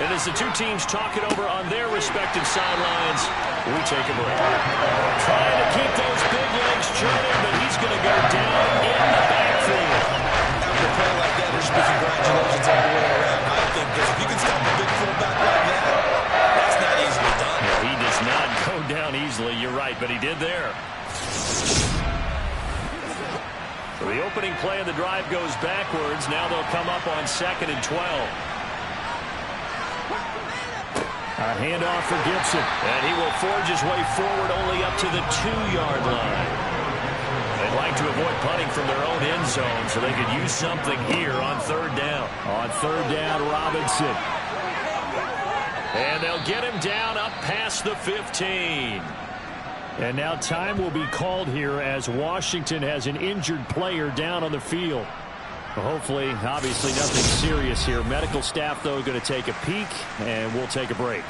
Speaker 2: And as the two teams talk it over on their respective sidelines, we take a break. Trying to keep those big legs churning, but he's going to go down in the backfield.
Speaker 3: After a play like that, there should be congratulations all the way around, I think, because if you can stop a big fullback like that, that's not easily done.
Speaker 2: Yeah, he does not go down easily, you're right, but he did there. So the opening play of the drive goes backwards. Now they'll come up on 2nd and 12. A handoff for Gibson. And he will forge his way forward only up to the 2-yard line. They'd like to avoid punting from their own end zone so they could use something here on 3rd down. On 3rd down, Robinson. And they'll get him down up past the 15. And now time will be called here as Washington has an injured player down on the field. Well, hopefully, obviously nothing serious here. Medical staff, though, going to take a peek, and we'll take a break.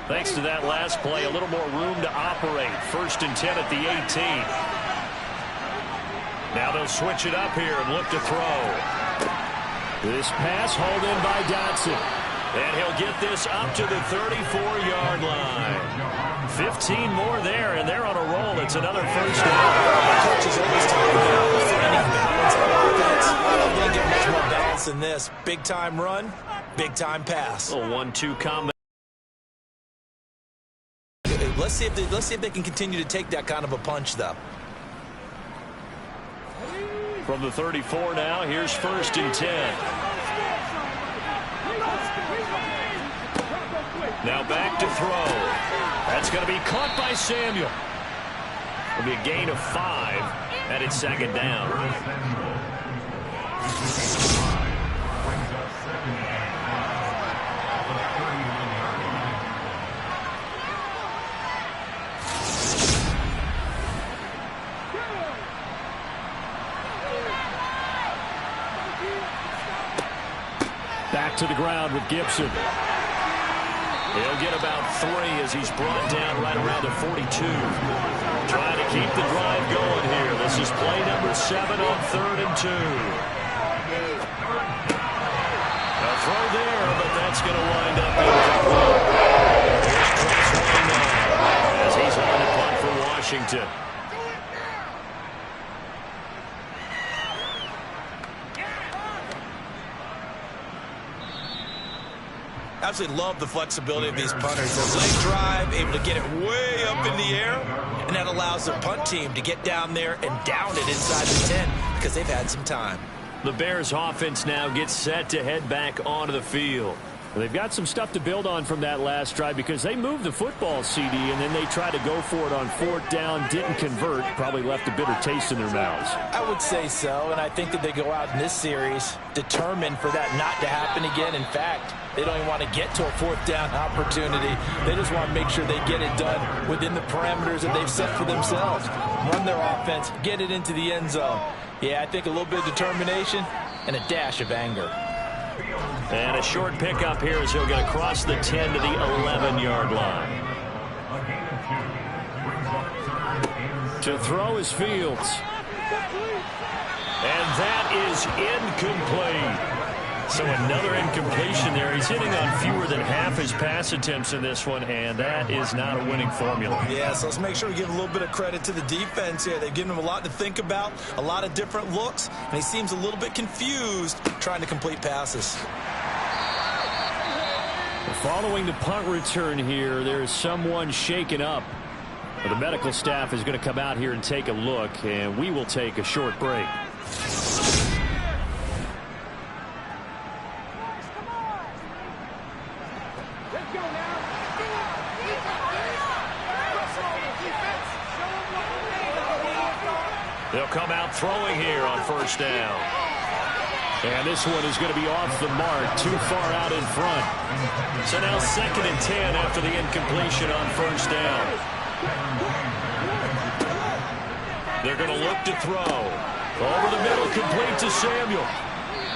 Speaker 2: Thanks to that last play, a little more room to operate. 1st and 10 at the 18. Now they'll switch it up here and look to throw. This pass hauled in by Dotson. And he'll get this up to the 34-yard line. 15 more there, and they're on a roll. It's another 1st down.
Speaker 3: The coach is always talking about finding balance on offense. I don't think get much more balance than this. Big-time run, big-time pass.
Speaker 2: A 1-2 combo.
Speaker 3: Let's see if they can continue to take that kind of a punch, though.
Speaker 2: From the 34 now, here's 1st and 10. Now back to throw. That's going to be caught by Samuel. It'll be a gain of 5, and it's 2nd down. Back to the ground with Gibson. He'll get about 3 as he's brought down right around the 42. Trying to keep the drive going here. This is play number 7 on 3rd and 2. A throw there, but that's going to wind up incomplete. Here's Cross as he's on the punt for Washington.
Speaker 3: Absolutely love the flexibility of these punters. They're late drive, able to get it way up in the air, and that allows the punt team to get down there and down it inside the 10 because they've had some time.
Speaker 2: The Bears offense now gets set to head back onto the field. Well, they've got some stuff to build on from that last drive because they moved the football, CD, and then they tried to go for it on 4th down, didn't convert, probably left a bitter taste in their mouths.
Speaker 3: I would say so, and I think that they go out in this series determined for that not to happen again. In fact, they don't even want to get to a 4th down opportunity. They just want to make sure they get it done within the parameters that they've set for themselves. Run their offense, get it into the end zone. Yeah, I think a little bit of determination and a dash of anger.
Speaker 2: And a short pickup here as he'll get across the 10 to the 11-yard line. To throw is Fields. And that is incomplete. So another incompletion there. He's hitting on fewer than half his pass attempts in this one, and that is not a winning formula.
Speaker 3: Yeah, so let's make sure we give a little bit of credit to the defense here. They've given him a lot to think about, a lot of different looks, and he seems a little bit confused trying to complete passes.
Speaker 2: Following the punt return here, there's someone shaken up. The medical staff is going to come out here and take a look, and we will take a short break.
Speaker 4: They'll come out throwing here on first down.
Speaker 2: And this one is going to be off the mark, too far out in front.
Speaker 4: So now 2nd and 10 after the incompletion on first down. They're going to look to throw.
Speaker 2: Over the middle, complete to Samuel.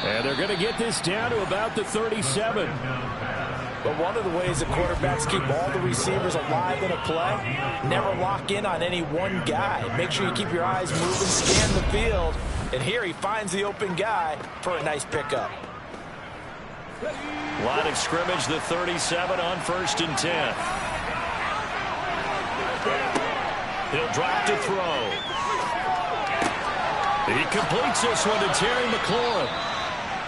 Speaker 2: And they're going to get this down to about the 37.
Speaker 3: But one of the ways that quarterbacks keep all the receivers alive in a play, never lock in on any one guy. Make sure you keep your eyes moving, scan the field. And here he finds the open guy for a nice pickup.
Speaker 4: Line of scrimmage, the 37 on 1st and 10. He'll drop to throw.
Speaker 2: He completes this one to Terry McLaurin.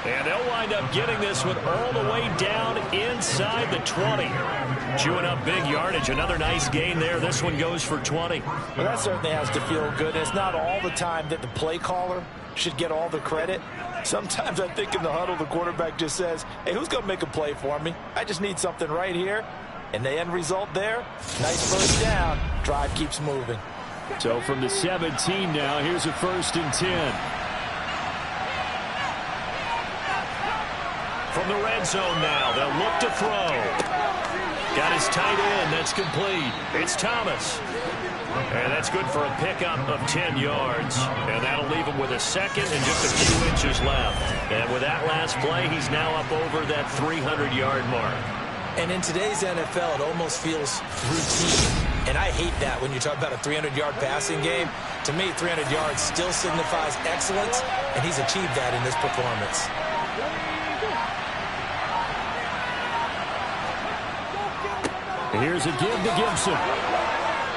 Speaker 4: And they'll wind up getting this one all the way down inside the 20. Chewing up big yardage. Another nice gain there. This one goes for 20.
Speaker 3: Well, that certainly has to feel good. It's not all the time that the play caller should get all the credit. Sometimes I think in the huddle, the quarterback just says, hey, who's going to make a play for me? I just need something right here. And the end result there, nice first down. Drive keeps moving.
Speaker 2: So from the 17 now, here's a 1st and 10.
Speaker 4: From the red zone now, they'll look to throw. Got his tight end. That's complete. It's Thomas. And that's good for a pickup of 10 yards. And that'll leave him with a 2nd and just a few inches left. And with that last play, he's now up over that 300-yard mark.
Speaker 3: And in today's NFL, it almost feels routine. And I hate that when you talk about a 300-yard passing game. To me, 300 yards still signifies excellence, and he's achieved that in this performance.
Speaker 2: Here's a give to Gibson.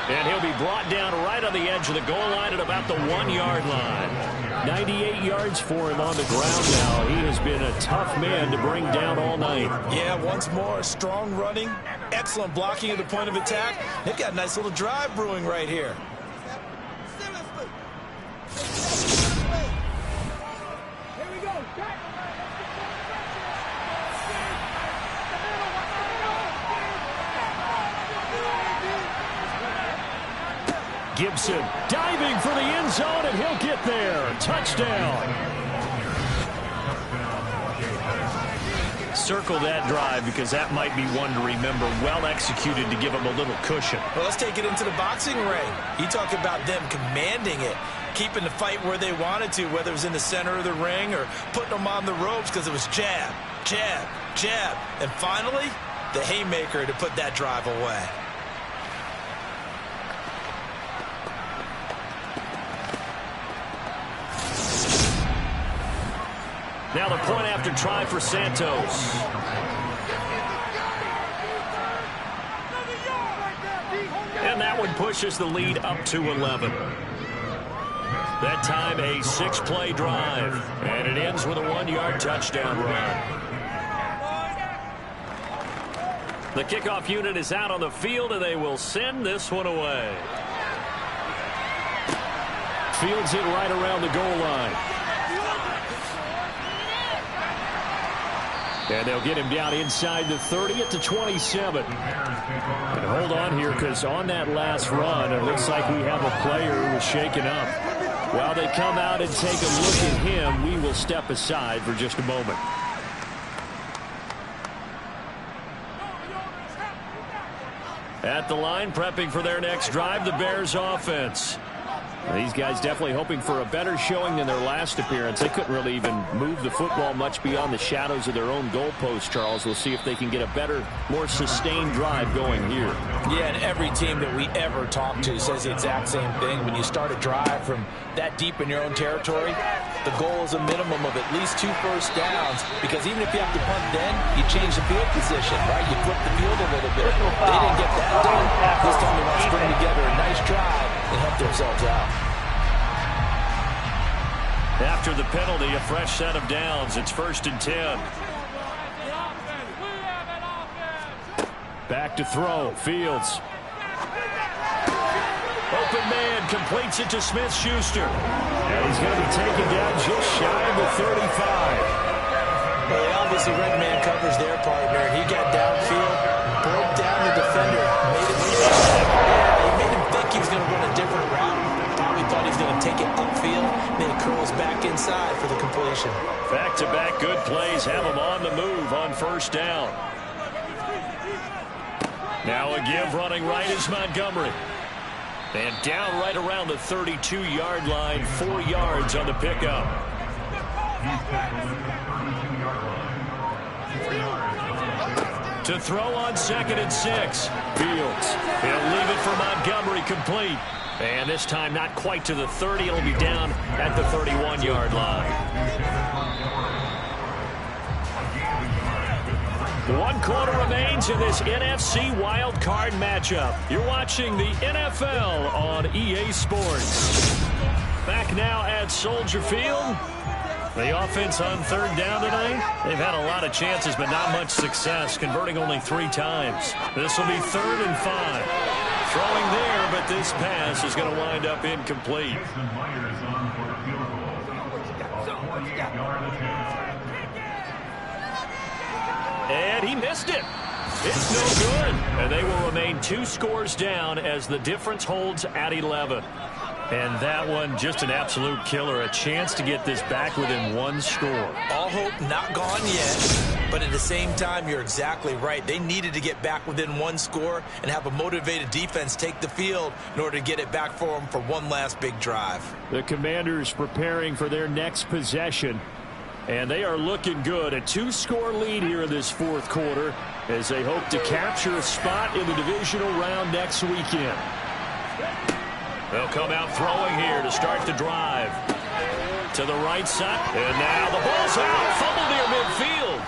Speaker 4: And he'll be brought down right on the edge of the goal line at about the 1-yard line.
Speaker 2: 98 yards for him on the ground now. He has been a tough man to bring down all night.
Speaker 3: Yeah, once more, strong running, excellent blocking at the point of attack. They've got a nice little drive brewing right here.
Speaker 2: Gibson diving for the end zone, and he'll get there. Touchdown.
Speaker 4: Circle that drive because that might be one to remember. Well executed to give him a little cushion.
Speaker 3: Well, let's take it into the boxing ring. You talk about them commanding it, keeping the fight where they wanted to, whether it was in the center of the ring or putting them on the ropes because it was jab, jab, jab. And finally, the haymaker to put that drive away.
Speaker 4: Now the point after try for Santos. And that one pushes the lead up to 11. That time a 6-play drive. And it ends with a 1-yard touchdown run. The kickoff unit is out on the field, and they will send this one away.
Speaker 2: Fields it right around the goal line. And they'll get him down inside the 30 at the 27. And hold on here, because on that last run, it looks like we have a player who was shaken up. While they come out and take a look at him, we will step aside for just a moment.
Speaker 4: At the line, prepping for their next drive, the Bears offense.
Speaker 2: These guys definitely hoping for a better showing than their last appearance. They couldn't really even move the football much beyond the shadows of their own goalpost, Charles. We'll see if they can get a better, more sustained drive going here.
Speaker 3: Yeah, and every team that we ever talk to says the exact same thing. When you start a drive from that deep in your own territory, the goal is a minimum of at least 2 first downs, because even if you have to punt then, you change the field position, right? You flip the field a little bit. They didn't get that done. This time they want to string together a nice drive and help themselves out.
Speaker 4: After the penalty, a fresh set of downs. It's 1st and 10.
Speaker 2: Back to throw. Fields. Open man completes it to Smith-Schuster. And he's going to be taken down just shy of the 35.
Speaker 3: Well, he obviously read man covers their partner, and he got downfield, broke down the defender, made him think he was going to run a different route. Probably thought he was going to take it upfield, then it curls back inside for the completion.
Speaker 4: Back-to-back good plays have him on the move on first down. Now a give running right is Montgomery. And down right around the 32-yard line, 4 yards on the pickup. To throw on 2nd and 6. Fields. He'll leave it for Montgomery complete. And this time not quite to the 30. It'll be down at the 31-yard line. 1 quarter remains in this NFC Wildcard matchup. You're watching the NFL on EA Sports. Back now at Soldier Field. The offense on 3rd down tonight. They've had a lot of chances, but not much success, converting only 3 times. This will be 3rd and 5. Throwing there, but this pass is going to wind up incomplete. And he missed it. It's no good. And they will remain 2 scores down as the difference holds at 11. And that one, just an absolute killer. A chance to get this back within 1 score.
Speaker 3: All hope not gone yet. But at the same time, you're exactly right. They needed to get back within 1 score and have a motivated defense take the field in order to get it back for them for one last big drive.
Speaker 2: The Commanders preparing for their next possession. And they are looking good. A 2-score lead here in this 4th quarter as they hope to capture a spot in the divisional round next weekend.
Speaker 4: They'll come out throwing here to start the drive. To the right side. And now the ball's out. Fumble near midfield.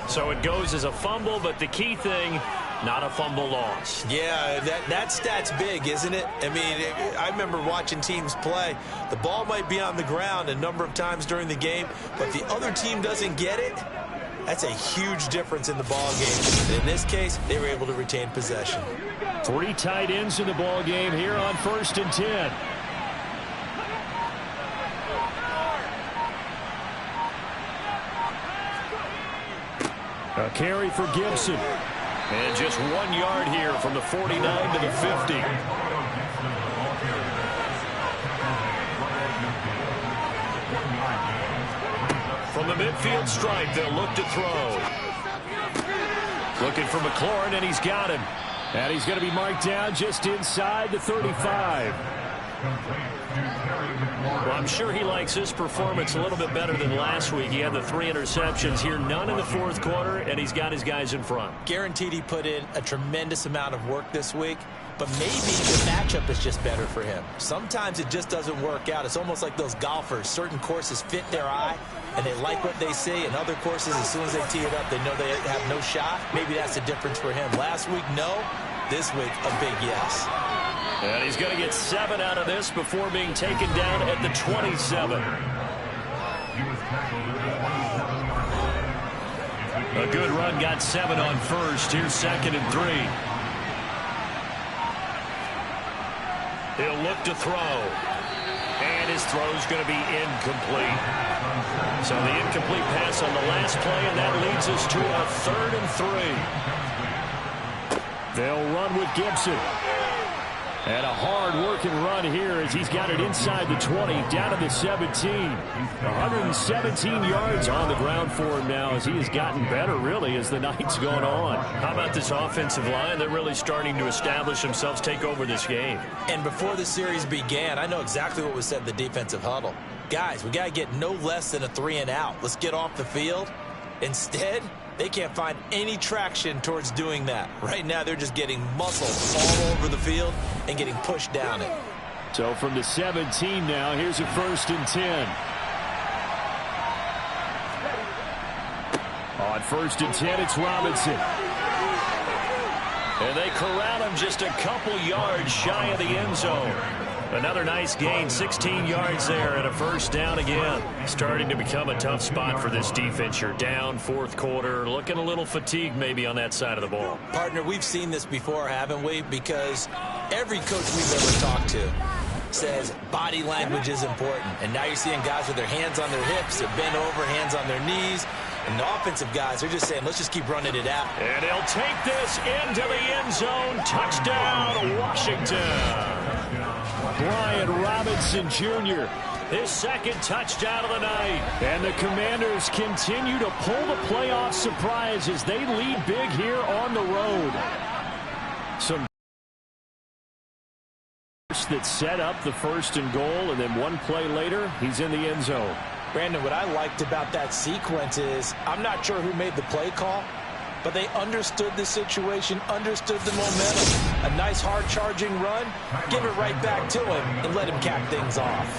Speaker 4: So it goes as a fumble, but the key thing, not a fumble loss.
Speaker 3: Yeah, that stat's big, isn't it? I mean, I remember watching teams play. The ball might be on the ground a number of times during the game, but the other team doesn't get it. That's a huge difference in the ball game. And in this case, they were able to retain possession.
Speaker 2: 3 tight ends in the ball game here on 1st and 10. A carry for Gibson.
Speaker 4: And just 1 yard here from the 49 to the 50. From the midfield stripe, they'll look to throw. Looking for McLaurin, and he's got him.
Speaker 2: And he's going to be marked down just inside the 35.
Speaker 4: Well, I'm sure he likes his performance a little bit better than last week. He had the 3 interceptions here, none in the 4th quarter, and he's got his guys in front.
Speaker 3: Guaranteed he put in a tremendous amount of work this week, but maybe the matchup is just better for him. Sometimes it just doesn't work out. It's almost like those golfers. Certain courses fit their eye, and they like what they see, and other courses, as soon as they tee it up, they know they have no shot. Maybe that's the difference for him. Last week, no. This week, a big yes.
Speaker 4: And he's going to get 7 out of this before being taken down at the 27. A good run, got 7 on first. Here's 2nd and 3. He'll look to throw. And his throw's going to be incomplete. So the incomplete pass on the last play, and that leads us to a 3rd and 3.
Speaker 2: They'll run with Gibson. And a hard-working run here as he's got it inside the 20, down to the 17. 117 yards on the ground for him now as he has gotten better, really, as the night's gone on.
Speaker 4: How about this offensive line? They're really starting to establish themselves, take over this game.
Speaker 3: And before the series began, I know exactly what was said in the defensive huddle. Guys, we got to get no less than a 3 and out. Let's get off the field. Instead, they can't find any traction towards doing that. Right now, they're just getting muscled all over the field and getting pushed down it.
Speaker 2: So from the 17 now, here's a 1st and 10. On 1st and 10, it's Robinson.
Speaker 4: And they corral him just a couple yards shy of the end zone. Another nice gain, 16 yards there and a first down again. Starting to become a tough spot for this defense. You're down fourth quarter, looking a little fatigued maybe on that side of the ball.
Speaker 3: Partner, we've seen this before, haven't we? Because every coach we've ever talked to says body language is important. And now you're seeing guys with their hands on their hips, they're bent over, hands on their knees. And the offensive guys are just saying, let's just keep running it out.
Speaker 4: And he'll take this into the end zone. Touchdown, Washington.
Speaker 2: Brian Robinson Jr.,
Speaker 4: his second touchdown of the night.
Speaker 2: And the Commanders continue to pull the playoff surprise as they lead big here on the road. Some that set up the first and goal, and then one play later, he's in the end zone.
Speaker 3: Brandon, what I liked about that sequence is I'm not sure who made the play call, but they understood the situation, understood the momentum. A nice hard charging run, give it right back to him and let him cap things off.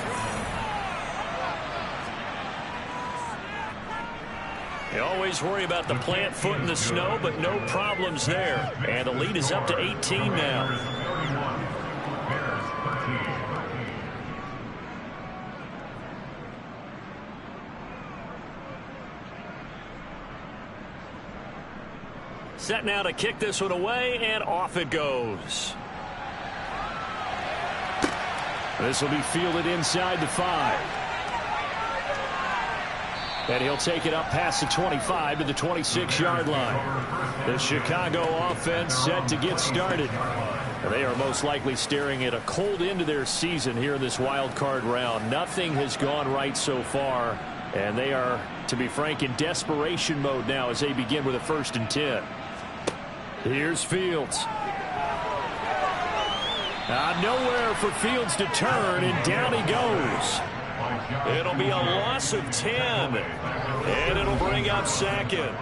Speaker 4: You always worry about the plant foot in the snow, but no problems there. And the lead is up to 18 now. Set now to kick this one away, and off it goes.
Speaker 2: This will be fielded inside the 5. And he'll take it up past the 25 to the 26-yard line. The Chicago offense set to get started. They are most likely staring at a cold end to their season here in this wild card round. Nothing has gone right so far, and they are, to be frank, in desperation mode now as they begin with a 1st and 10. Here's Fields. Nowhere for Fields to turn, and down he goes.
Speaker 4: It'll be a loss of 10, and it'll bring up 2nd.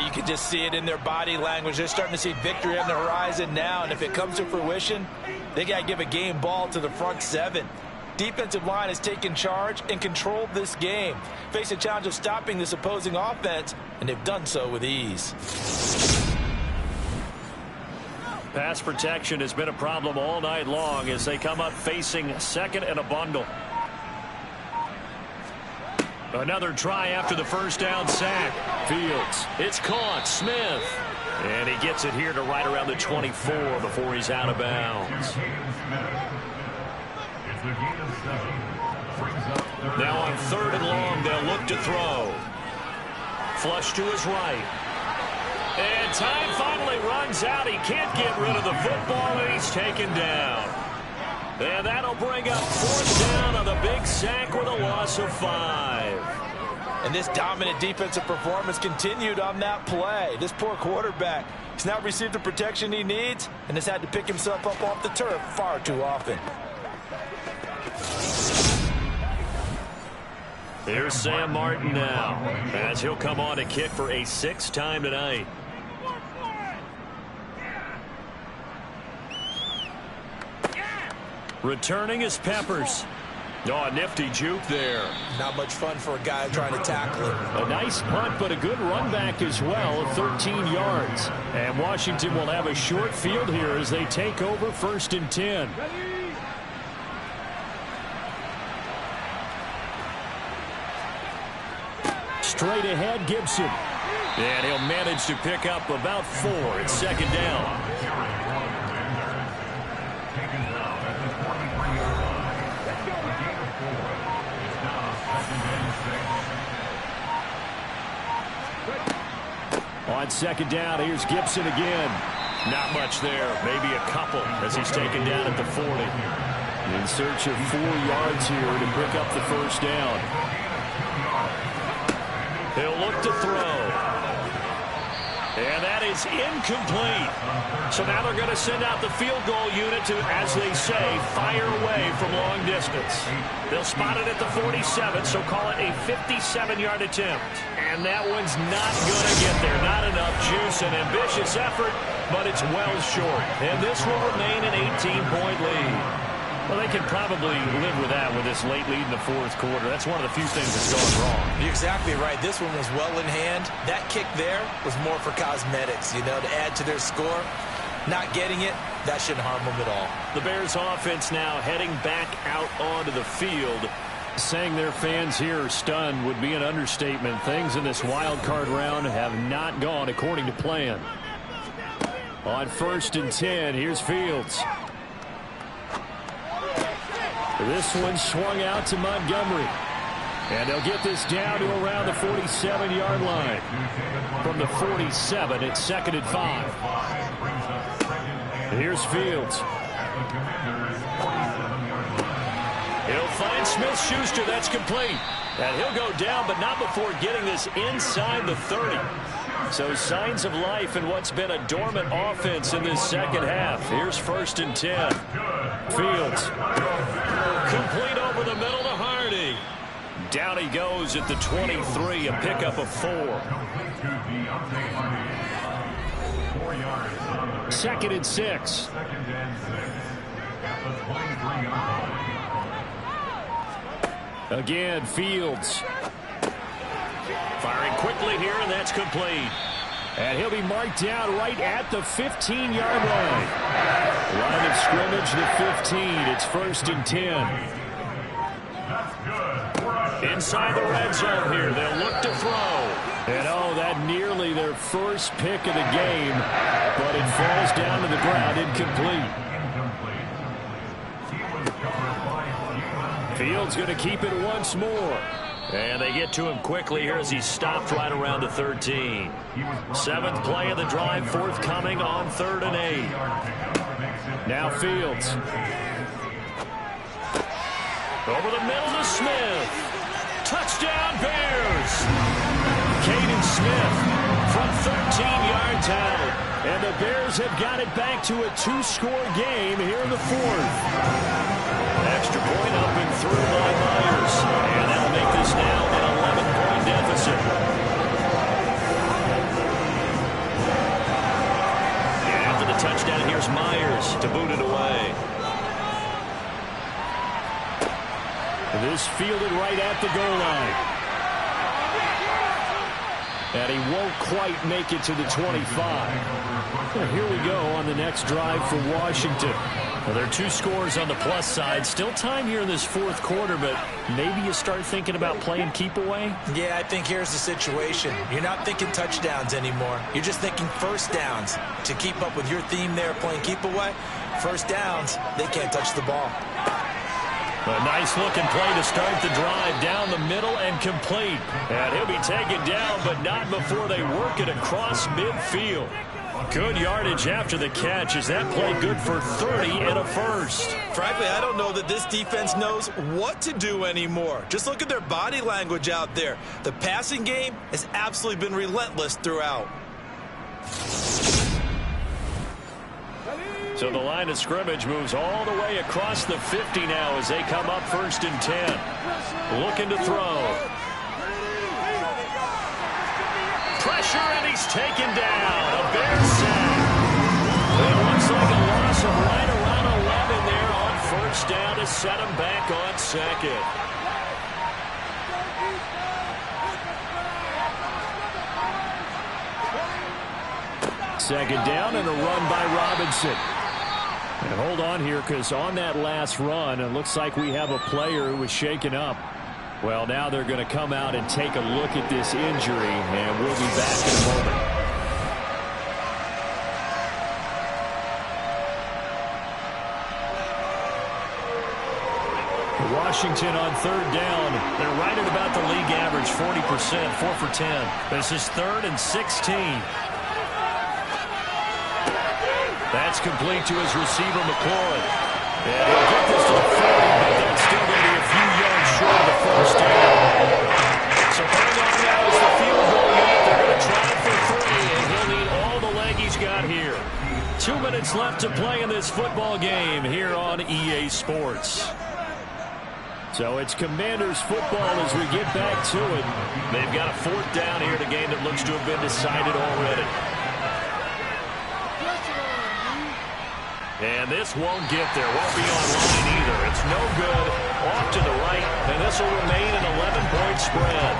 Speaker 3: You can just see it in their body language. They're starting to see victory on the horizon now, and if it comes to fruition, they got to give a game ball to the front 7. Defensive line has taken charge and controlled this game. Face a challenge of stopping this opposing offense, and they've done so with ease.
Speaker 4: Pass protection has been a problem all night long as they come up facing 2nd and a bundle. Another try after the first down sack. Fields. It's caught. Smith. And he gets it here to right around the 24 before he's out of bounds. Now on 3rd and long, they'll look to throw. Flush to his right. And time finally runs out. He can't get rid of the football, and he's taken down. And that'll bring up 4th down on the big sack with a loss of 5.
Speaker 3: And this dominant defensive performance continued on that play. This poor quarterback has now received the protection he needs and has had to pick himself up off the turf far too often.
Speaker 4: Here's Sam Martin now, as he'll come on to kick for a 6th time tonight. Returning is Peppers. Oh, a nifty juke there.
Speaker 3: Not much fun for a guy trying to tackle him.
Speaker 2: A nice punt, but a good run back as well of 13 yards. And Washington will have a short field here as they take over 1st and 10. Straight ahead, Gibson.
Speaker 4: And he'll manage to pick up about 4 at 2nd down.
Speaker 2: On 2nd down, here's Gibson again.
Speaker 4: Not much there, maybe a couple as he's taken down at the 40.
Speaker 2: In search of 4 yards here to pick up the 1st down.
Speaker 4: He'll look to throw. And that is incomplete. So now they're going to send out the field goal unit to, as they say, fire away from long distance. They'll spot it at the 47, so call it a 57-yard attempt. And that one's not going to get there. Not enough juice, an ambitious effort, but it's well short. And this will remain an 18-point lead. Well, they can probably live with that with this late lead in the 4th quarter. That's one of the few things that's gone wrong.
Speaker 3: You're exactly right. This one was well in hand. That kick there was more for cosmetics, you know, to add to their score. Not getting it That shouldn't harm them at all.
Speaker 4: The Bears offense now heading back out onto the field.
Speaker 2: Saying their fans here are stunned would be an understatement. Things in this wild card round have not gone according to plan. On 1st and 10, here's Fields. This one swung out to Montgomery. And they'll get this down to around the 47-yard line. From the 47, it's 2nd and 5. Here's Fields. He'll find Smith-Schuster. That's complete. And he'll go down, but not before getting this inside the 30. So signs of life in what's been a dormant offense in this second half. Here's 1st and 10. Fields. Complete over the middle to Hardy. Down he goes at the 23, a pickup of 4. 2nd and 6. Again, Fields. Firing quickly here, and that's complete. And he'll be marked down right at the 15-yard line. Line of scrimmage, the 15. It's 1st and 10. Inside the red zone here. They'll look to throw. And, oh, that nearly their first pick of the game. But it falls down to the ground, incomplete. Fields going to keep it once more. And they get to him quickly here as he stopped right around the 13. 7th play of the drive, forthcoming on 3rd and 8. Now Fields. Over the middle to Smith. Touchdown Bears. Caden Smith from 13-yards out. And the Bears have got it back to a 2-score game here in the 4th. Extra point up and through by Myers. And that'll make this now an 11-point deficit. And after the touchdown, here's Myers to boot it away. This fielded right at the goal line. And he won't quite make it to the 25. Well, here we go on the next drive for Washington. Well, there are 2 scores on the plus side. Still time here in this 4th quarter, but maybe you start thinking about playing keep away?
Speaker 3: Yeah, I think here's the situation. You're not thinking touchdowns anymore. You're just thinking first downs. To keep up with your theme there, playing keep away, first downs, they can't touch the ball.
Speaker 4: A nice-looking play to start the drive down the middle and complete. And he'll be taken down, but not before they work it across midfield. Good yardage after the catch. Is that play good for 30 and a first?
Speaker 3: Frankly, I don't know that this defense knows what to do anymore. Just look at their body language out there. The passing game has absolutely been relentless throughout.
Speaker 4: So the line of scrimmage moves all the way across the 50 now as they come up 1st and 10. Looking to throw. Pressure, and he's taken down. A Bear sack. It looks like a loss of right around 11 there on 1st down to set him back on 2nd.
Speaker 2: Second down and a run by Robinson. And hold on here, because on that last run, it looks like we have a player who was shaken up. Well, now they're going to come out and take a look at this injury, and we'll be back in a moment. Washington on 3rd down. They're right at about the league average, 40%, 4 for 10. This is 3rd and 16. That's complete to his receiver, McCoy. And he'll get this to the 40, but that's still going to be a few yards short of the first down. So hang on now as the field goal unit. They're going to try it for 3, and he'll need all the leg he's got here. 2 minutes left to play in this football game here on EA Sports. So it's Commanders football as we get back to it.
Speaker 4: They've got a 4th down here in a game that looks to have been decided already. And this won't get there. Won't be online either. It's no good. Off to the right, and this will remain an 11-point spread.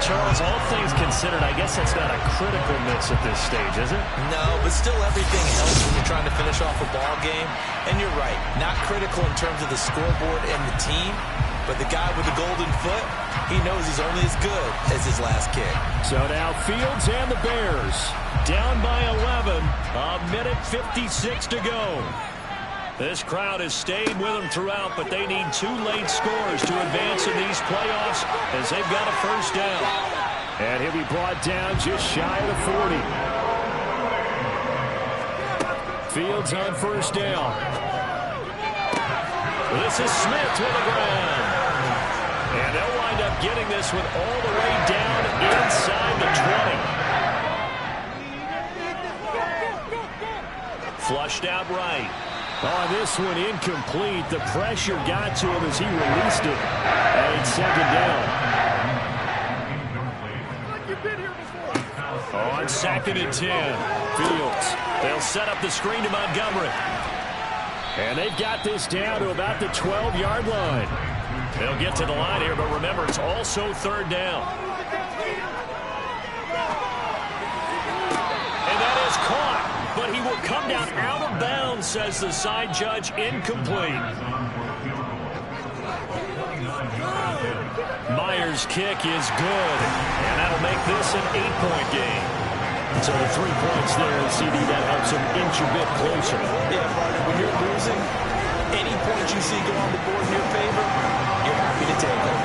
Speaker 4: Charles, all things considered, I guess that's not a critical miss at this stage, is it?
Speaker 3: No, but still everything helps when you're trying to finish off a ball game. And you're right, not critical in terms of the scoreboard and the team, but the guy with the golden foot, he knows he's only as good as his last kick.
Speaker 2: So now Fields and the Bears down by 11, a minute 56 to go.
Speaker 4: This crowd has stayed with them throughout, but they need 2 late scores to advance in these playoffs as they've got a first down.
Speaker 2: And he'll be brought down just shy of the 40. Fields on first down.
Speaker 4: This is Smith with the ground. And they'll wind up getting this one all the way down inside the 20. Flushed out right.
Speaker 2: On this one, incomplete. The pressure got to him as he released it. And it's second down.
Speaker 4: On 2nd and 10.
Speaker 2: Fields.
Speaker 4: They'll set up the screen to Montgomery.
Speaker 2: And they've got this down to about the 12-yard line.
Speaker 4: They'll get to the line here, but remember, it's also third down. And that is caught, but he will come down out of bounds, says the side judge, incomplete. Myers' kick is good, and that'll make this an 8-point game.
Speaker 2: So the 3 points there, CD, that helps him inch a bit closer.
Speaker 3: Yeah, Marty, when you're losing, any point you see go on the board in your favor, you're happy to take it.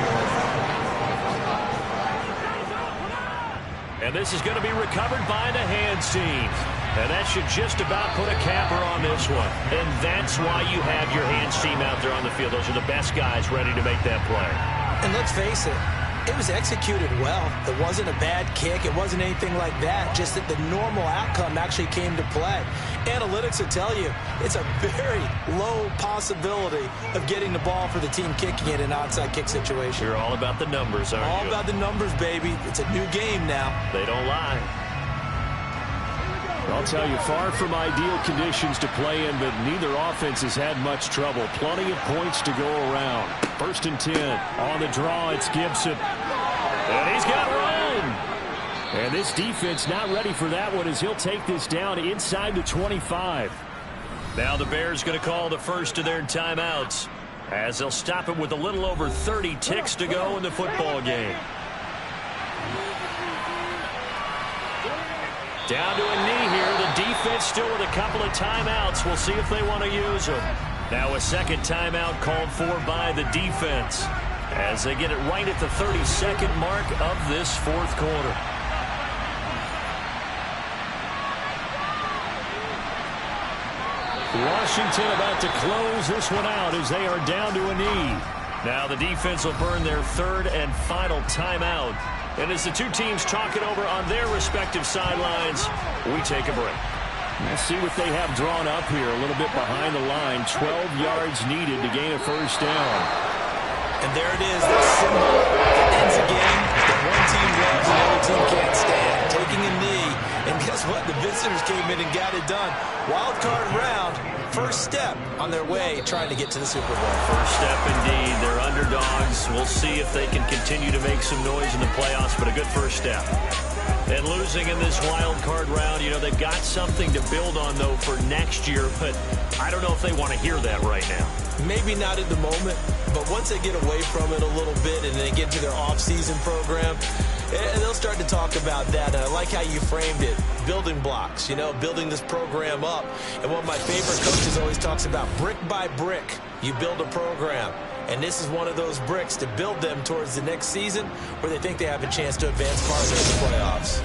Speaker 4: And this is going to be recovered by the hands team. And that should just about put a capper on this one. And that's why you have your hands team out there on the field. Those are the best guys ready to make that play.
Speaker 3: And let's face it, it was executed well. It wasn't a bad kick. It wasn't anything like that. Just that the normal outcome actually came to play. Analytics will tell you it's a very low possibility of getting the ball for the team kicking it in an onside kick situation.
Speaker 4: You're all about the numbers, aren't you?
Speaker 3: All about the numbers, baby. It's a new game now.
Speaker 4: They don't lie.
Speaker 2: I'll tell you, far from ideal conditions to play in, but neither offense has had much trouble. Plenty of points to go around. 1st and 10. On the draw, it's Gibson.
Speaker 4: And he's got room.
Speaker 2: And this defense not ready for that one as he'll take this down inside the 25.
Speaker 4: Now the Bears going to call the first of their timeouts as they'll stop it with a little over 30 ticks to go in the football game. Down to a knee here. The defense still with a couple of timeouts. We'll see if they want to use them. Now a second timeout called for by the defense as they get it right at the 32nd mark of this 4th quarter.
Speaker 2: Washington about to close this one out as they are down to a knee.
Speaker 4: Now the defense will burn their 3rd and final timeout. And as the two teams talk it over on their respective sidelines, we take a break.
Speaker 2: Let's see what they have drawn up here. A little bit behind the line. 12 yards needed to gain a first down.
Speaker 3: And there it is, that symbol that ends a game that one team loves and the other team can't stand. Taking a knee, and guess what? The visitors came in and got it done. Wild card round, first step on their way trying to get to the Super Bowl.
Speaker 4: First step indeed. They're underdogs. We'll see if they can continue to make some noise in the playoffs, but a good first step. And losing in this wild card round, you know, they've got something to build on, though, for next year, but I don't know if they want to hear that right now.
Speaker 3: Maybe not at the moment, but once they get away from it a little bit and they get to their off-season program, and they'll start to talk about that. And I like how you framed it, building blocks, you know, building this program up. And one of my favorite coaches always talks about brick by brick, you build a program. And this is one of those bricks to build them towards the next season where they think they have a chance to advance farther in the playoffs.